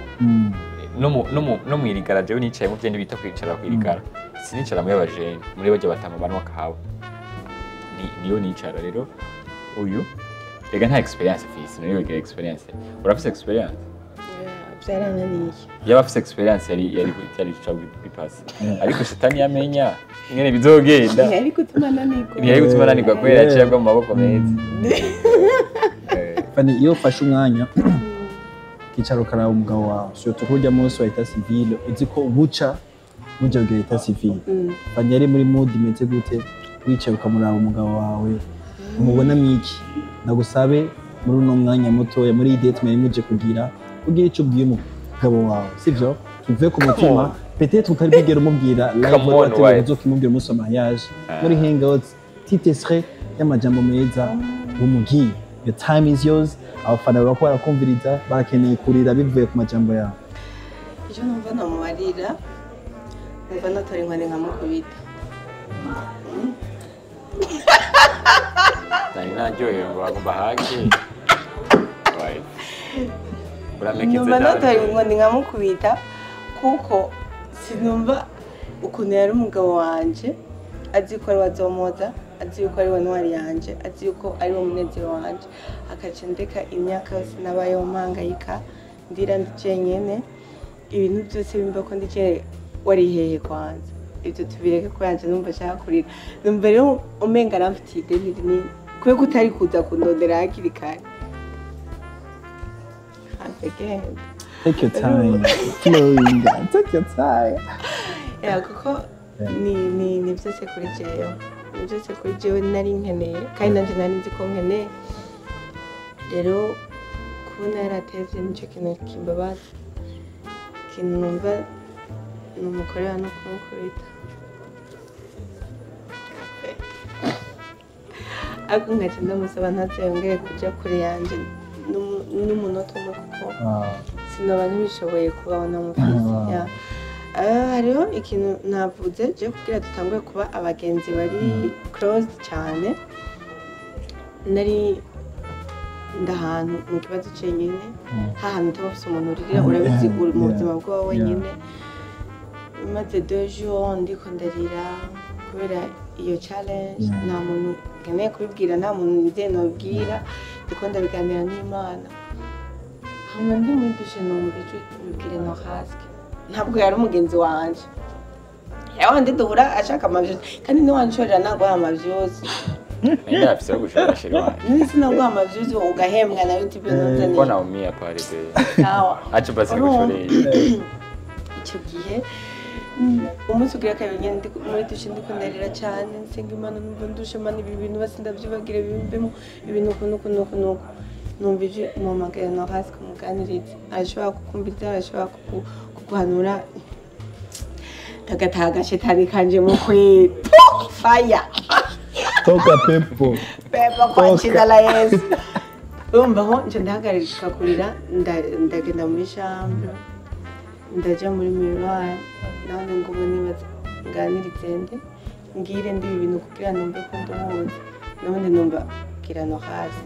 no mwirigara jewe nicaye mu bye nibita kwicara kwirigara sinicara muri abajene muri bajya batama banwa kahawe niyo nicara rero uyu rega nta experience afise niyo rega experience urafise experience byarananiye yaba afise experience yari cyo bipasa ariko shetani yamenya ingene bizogenda yari gutuma nanirwa kwera cyangwa mu maboko meza Fanny iyo ufashe umwanya kicaro karaba umugabo wawe surtout kurya munsi wa etat civil uzi ko buca mujya bwa etat civil Fanny yari muri mood imeze gute wicaye ukamuraba umugabo wawe umubona mwiki nagusabe muri uno mwanya muto muri date mwari muje kugira icyo ubwiye umugabo wawe sivyo kivuye ku mutima peut-être utari bigera umubwira live watewe uzokimubwira umunsi wa mariage muri HangOut titesre y'amajambo meza umugiye your time is yours abafana bako barakumviriza barakeneye kurira bivuye ku majambo yawe icyo numva namubarira numva natora inkoni nkamukubita nari naryohewe ngo bagomba hake numva natora inkoni nkamukubita kuko sinumva ukuntu yari umugabo wanje azi ko ari wazomoza azi yuko ari ntwari yanje azi yuko ari umunezero wanje akaca ndeka imyaka yose nabayeho mpangayika ndira ndicenyene ibintu byose bimba ko ndice wari hehe kwanza ibyo tubireke ko yanje numva ashaka kurira numva rero umenga aramfitiye ideni rinini kubera ko utari kuza kundondera hakiri kare take your time flowing take your time kuko ni byose kuri jewe byose kuri jewe nari nkeneye kandi nanjye nari nzi ko nkeneye rero kubona yaratevye nicyo kintu kimbabaza ikintu numva numukorera no kumukubita ariko ngaca ndamusaba ntazongere kuja kure yanje n'umunota umwe kuko sinoba ntibishoboye kubaho namufise hariho ikintu navuze je kugira dutangwe kuba abagenzi bari close cyane nari ndahantu mu kibazo cenyene hahantu utafise umuntu urira urabizi uri mu buzima bwawe wenyine maze 2 jours ndiko ndarira kubera iyo challenge nta muntu nkeneye kubibwira nta muntu nze nobwira ndiko ndabiganira n'Imana hamwe ndi muri dushe numva icyo bibwire Norasque ntabwo yari umugenzi wanje yawandi duhura ashaka amavyuzi kandi ni wanshorera ntabwo amavyuzi nenda afise gushora shirwa nisi ntabwo amavyuzi ugahembwa na YouTube nonzane ko nawe miya pare be sawa acho basi gushoreye icyo gihe umunsi ugira kabiri ndi muri dushe ndiko ndarira cyane nsenga Imana numva ndushe Imana ibi bintu basi ndabyibagire bimbemo ibintu kunuko numva ije mu magana no hasi kumuganiriza ashobora kukumviriza ashobora kuguhanura tagataga shetani kanje mu kwetu fire toka pepo kwa jina la Yesu umva ho nje ndahagarika kurira ndagenda muri chambre ndaja muri miroir nande ngo nibaza nganirizende ngire ndi ibintu kugira numve ko nduhuze none numva kira no hasi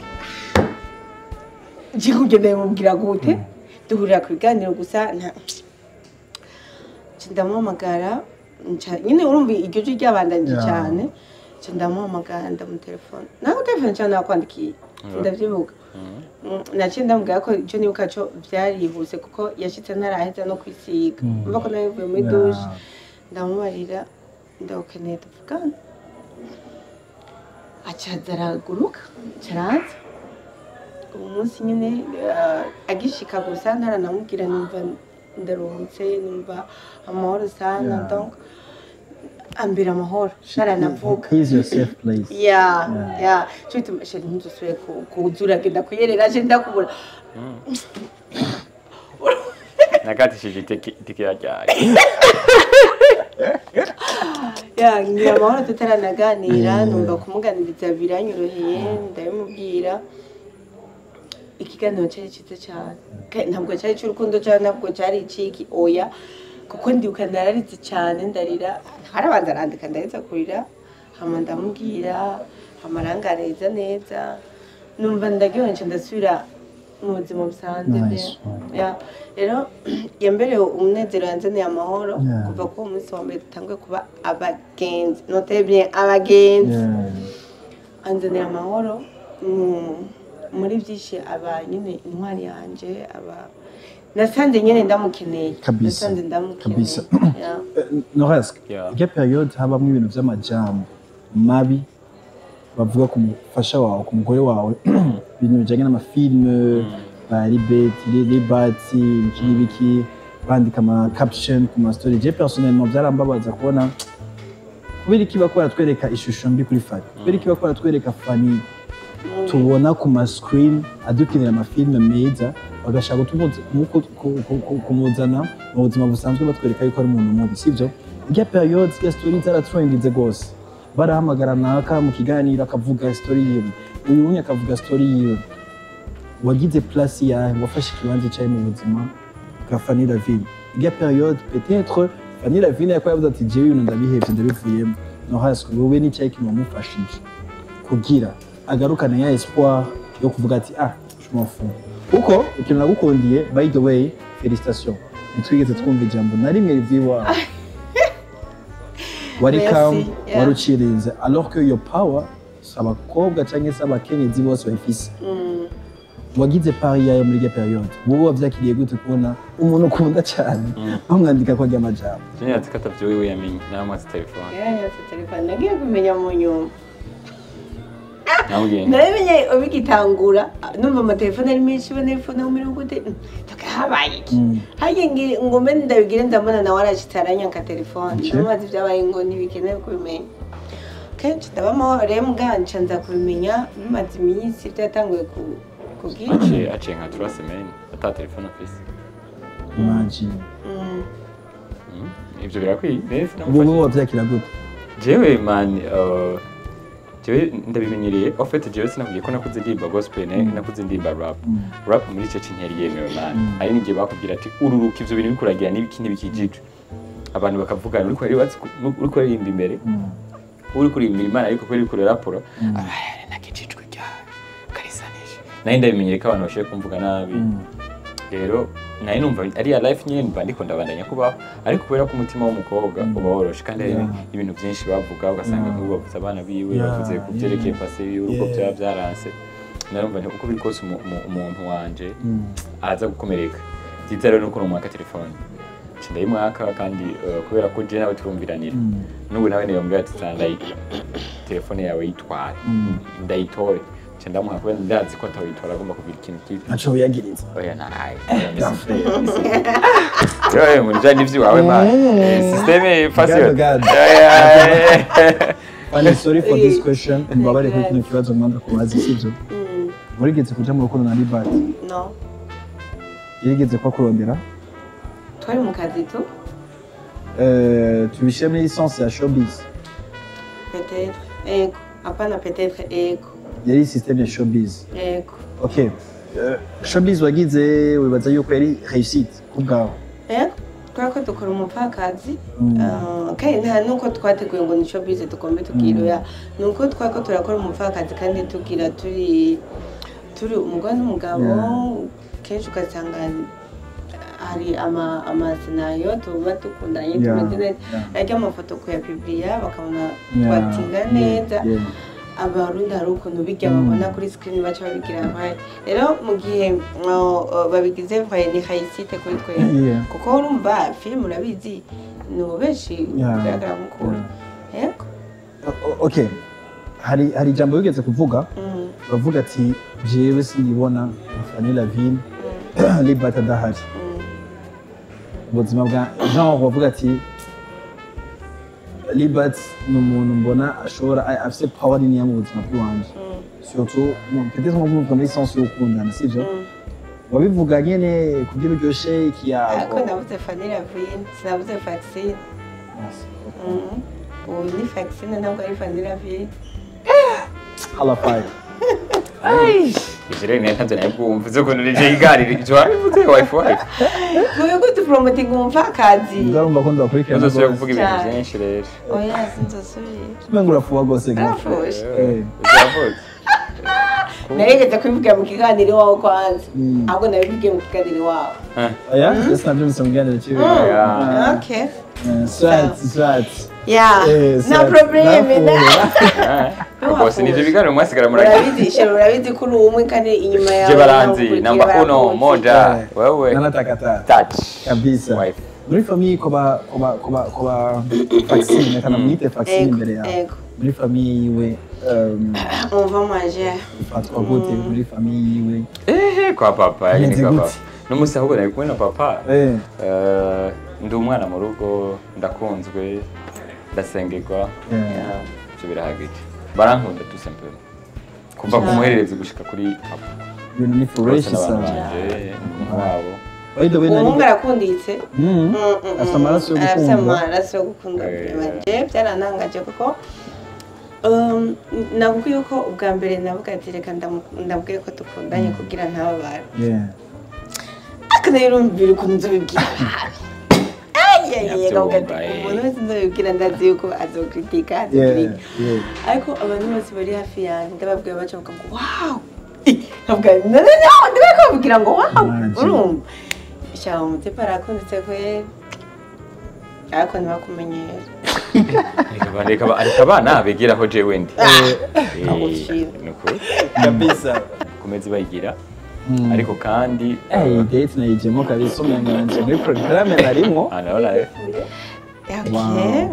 jikugende mubwira gute duhurira ku biganiro gusa ndamuhamagara nyine urumva iryo jwi ryabandanje cyane ndamuhamagara ndamutelefone nawe telefone cyane nakwandikiye ndavyibuka naciye ndamubwira ko icyo nibuka cyo byarihuse kuko yashitse ntaraheza no kwisiga mva ko nabivuye muri douche ndamubarira ndakeneye tuvugana acaza araguruka caraza uwo munsi nyine agishika gusa ntaranamubwira numva ndaruhutse numva amahoro sana donc ambira amahoro ntaranavuga He's your safe place. yeah cyo bituma sheri ntuzusubire kuzura genda kuyerera je ndakubura nakatishije itike ryari ngira amahoro tutaranaganira numva kumuganiriza biranyoroheye ndabimubwira ikiganiro cyari cyiza cyane ntabwo cyari cy'urukundo cyane ntabwo cyari iciki oya kuko ndibuka nararize cyane ndarira harabanza arandika ndaheza kurira hama ndamubwira amarangareza neza numva ndaryoheje ndasubira mu buzima busanzwe rero yambere umunezero yanzaniye amahoro kuva ku munsi wa mbere dutanguye kuba abagenzi note bien abagenzi anzanira amahoro muri byinshi aba nyine intwari yanje aba nasanze nyine ndamukeneye nasanze ndamukeneye Norasque iyo periode habamo ibintu by'amajambo mabi bavuga ku mufasha wawe ku mugore wawe ibintu bijyanye n'amafilme libati ibiki bandika ama caption ku ma story je personnellement byarambabaza kubona kubera iki bakora twereka ishusho mbi kuri Fanny kubera iki bakora twereka Fanny tubona ku ma screen adukinira amafilme meza bagashaka kumuzana mu buzima busanzwe batwereka yuko ari umuntu mubi sivyo iyo periode ya story zaratrendinze gose barahamagara naka mu kiganiro akavuga story yiwe uyu unye akavuga story yiwe wagize place yawe wafashe ikibanza cyawe mu buzima bwa Fanny Lavine iyo periode peut-être Fanny Lavine yakora yavuze ati jewe ibintu ndabihevye ndabivuyemo Norasque wowe ni cyayi kimumufashije kugira agarukana ya espoir yo kuvuga ati je m'en fous kuko ikintu nagukundiye by the way félicitations nitwigeze twumva ijambo na rimwe riviwa wari calm waruciriza alors que your power abakobwa cyangwa se abakenyezi bose bayifise wagize pari yayo muri iyo periode wowe wavyakiriye gute kubona umuntu ukunda cyane bamwandika ko ry'amajambo Junior atikatavye wewe yamenye namaze telefone nagiye kumenya mu nyuma Namugenda. Narabimenye ubigitangura numva amatelefone ari menshi banefone muri gute tukahabaye iki haye ngo mbe ndabigire ndabona na waracitaranya ka telefone namaze byabaye ngo ntibikenewe kubimenya kenshi ndabamo rero mganca nza kubimenya bimaze iminsi byatanguye kugira aciye nka 3 semaines ata telefone afise imagine ibyo birakwiye neza ubu wavyakira gute jewe man jewe ndabimenyereye en fait jewe sinavuye ko nakuze ndimba gospel nakuze ndimba rap muri cyo cyinteri yemewe man ari ngiye bakubwira ati ururuka ivyo bintu bikuragira n'ibiki n'ibikijije abantu bakavuga uri ko aririmba imbere uri kuririmba Imana ariko ko uri kuri raporo nakijijwe rya karisanisha nayo ndabimenyereye ko abantu bashaka kumvuga nabi rero nayo numva ari ya life nyine mba ndiko ndabandanya kubaho ariko kubera ko umutima w'umukobwa uba woroshe kandi hari ibintu byinshi bavuga ugasanga nk'ubu bavuze abana biwe bavuze ku byerekeye pase y'urugo byaranse narumva nti uko biri kose umuntu wanje aza gukomereka byiza rero nuko numwaka telefone ndayimwaka kandi kubera ko je nawe turumviranira n'ubu nawe niyo mbwa tsanda telefone yawe yitwara ndayitore ndamuha kubera ndazi ko atawitora agomba kugira ikintu kibi aco yagiriza oya naye yo muri jani ivyo wawe ma systeme facile Fanny, sorry for this question mbabare ko kino kibazo mwanda kubaza sivyo murigeze kuja mu rukundo na libati no yigeze kwa kurondera twari mu kazi tu tubishyire muri licence ya showbiz peut-être ego apana peut-être ego yari système ya showbiz ego okay showbiz wagize wibaza yuko yari réussite kubwawe ego twako dukora umupfakazi kandi nta nuko twateguye ngo ni showbiz tugombe tugiroya nuko twako turakora umupfakazi kandi tugira turi umugore n'umugabo kenshi ugasanga hari amasenario tuba dukundanye tumeze neza ariko amafoto kuyapibliya bakabona twatinga neza abarundi hari ukuntu bijya babona kuri screen baca babigira nkayo rero mu gihe babigize vaye ni hayisite kuri twe kuko urumva film urabizi ni benshi bigaragara mukuru yego okay hari ijambo wigeze kuvuga bavuga ati jewe sinibona Fanny Lavine libata dahari ubuzima bwa Jean bavuga ati Libat ni umuntu mbona ashobora afite power nini mu buzima bw'iwanje surtout peut-être mu muri sens yo gukundana sivyo wabivuga nyene kugira uryoshe ikiyago ariko ndavuze Fanny Lavine sinavuze vaccine ni vaccine ntabwo ari Fanny Lavine hala five Ijere ne kanze nabwo mvuze ko nije igari ijwa bivuze wifi wifi Kuyo kuti promoting umfakazi ndarumva ko ndakurikirana Nzo kuvuga ibintu byinshi rero Oya sinzosubira Tumengura fuwa gose gafu Uravuze Naregeze kwivugira mu kiganiro wawe kwanza ahubwo nabivugiye mu kiganiro wawe Oya just nabyo musamugana cyo Okay Swat Yeah, no problem. Bose nivyo biganiro mwasigara muragiye. Urabizi kuri umwe kandi inyuma yawe. Je baranzi namba 1 moja wewe. Nanatakata. Touch. Kabisa. Muri famille koba vaccine kana mwite vaccine imbere yawe. Muri famille yiwe on va manger. Patwa gute muri famille yiwe. Kwa papa ni papa. Numusi ahubwo nari kumwe na papa. Ndi umwana mu rugo ndakunzwe. Ndasengerwa cyo birahagije barankunda tu simple kuva kumuherereza gushika kuri papa ibintu ni fresh sana wabo oyido bene umuntu arakunditse asamaraso yo gukunda banje byaranangaje kuko nabwiye ko ubwa mbere navuga ati reka ndabwiye ko dukundanye kugira ntababara akanero mbiri kunze bibwira umuntu wese nzabibwira ndazi yuko azokritika ariko abantu bose bari hafi yanjye ndababwira baca bavuga ngo wow ndababwira ngo wow urumva shaho umutepa arakunditse kwe ariko ntibakumenyera ariko abana bigiraho jewe ndi kabisa kumezi bayigira ariko kandi date na yijemo kabisa umenye muri programme narimo anaona okay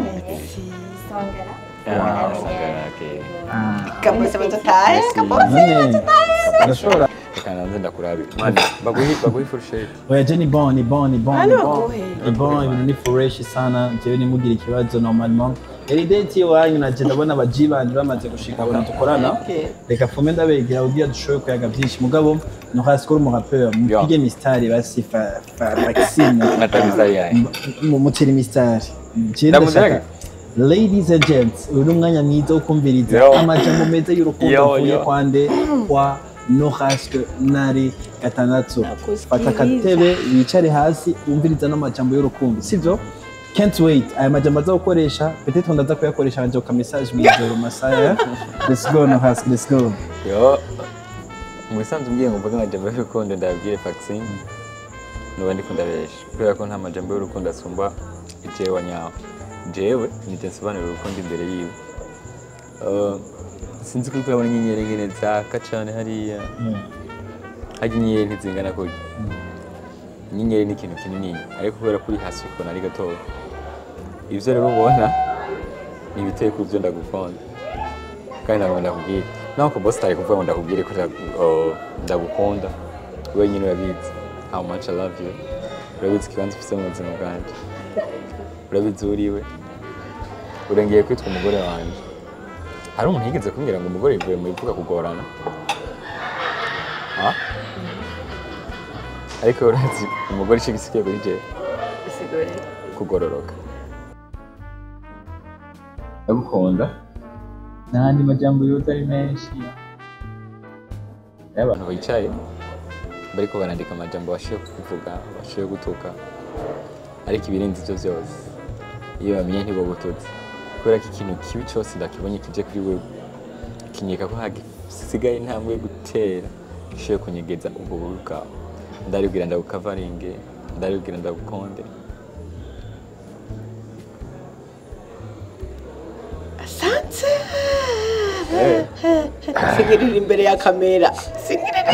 merci sangara kabisa batataye ndashobora kana nze ndakurabi mani baguhi fourchette oya je ni bon ibintu ni fresh sana jewe nimugira ikibazo normalement eri date wanyu naje ndabona abajibanje bamaze gushika abona dukorana reka fume ndabegera ugiye dushoboye kuyaga byinshi mugabo Norasque mu rappeur mupige mystère basi vaccine natabiza yayi mutiri mystère Ladies and gents uri umwanya mwiza wo kumviriza amajambo meza y'urukundo vuye kwande kwa Norasque nari gatandatu fata katebe wicare hasi umviriza n'amajambo y'urukundo sivyo can't wait aya majambo azakoresha peut-être ndaza kuyakoresha nje ka message mwijoro masaya let's go Norasque let's go yo musanze umbwiye ngo mvuge amajambo y'urukundo ndabwire vaccine no ndi kundabesha kubera ko nta majambo y'urukundo asumba ijewe nyawo jewe nitensobanura urukundo imbere yiwe sinzi kuko yabona inyenyeri ngene zaka cyane hariya haje inyenyeri ntizingana ko inyenyeri ni ikintu kinini ariko kubera kuri hasi ko nari gato ivyo rero ubona ni biteye ku byo ndagukunda kandi nabwo ndakubwira naho ko boss tari kuvuga ngo ndakubwire ko ndagukunda wewe nyine urabizi how much I love you urabizi kibanza ufite mu buzima bwanjye urabizi uriwe urengeye kwitwa umugore wanje hari umuntu yigeze kumbwira ngo umugore yivuye mu bivuga kugorana ariko urazi umugore ishigisikiye kuri je kugororoka ndagukunda n'andi majambo yose ari menshi abantu bicaye bariko barandika amajambo bashiye kuvuga bashiye gutuka ariko ibirenze ivyo vyose iyo bamenye ntibo gututse kubera ko ikintu kibi cyose ndakibonye kije kuri wewe kinyeka ko hagisigaye intambwe gutera ishoye kunyegeza ubwo buru bwawe ndaribwira ndagukavaringe ndaribwira ndagukonde asante singirira imbere ya kamera singirira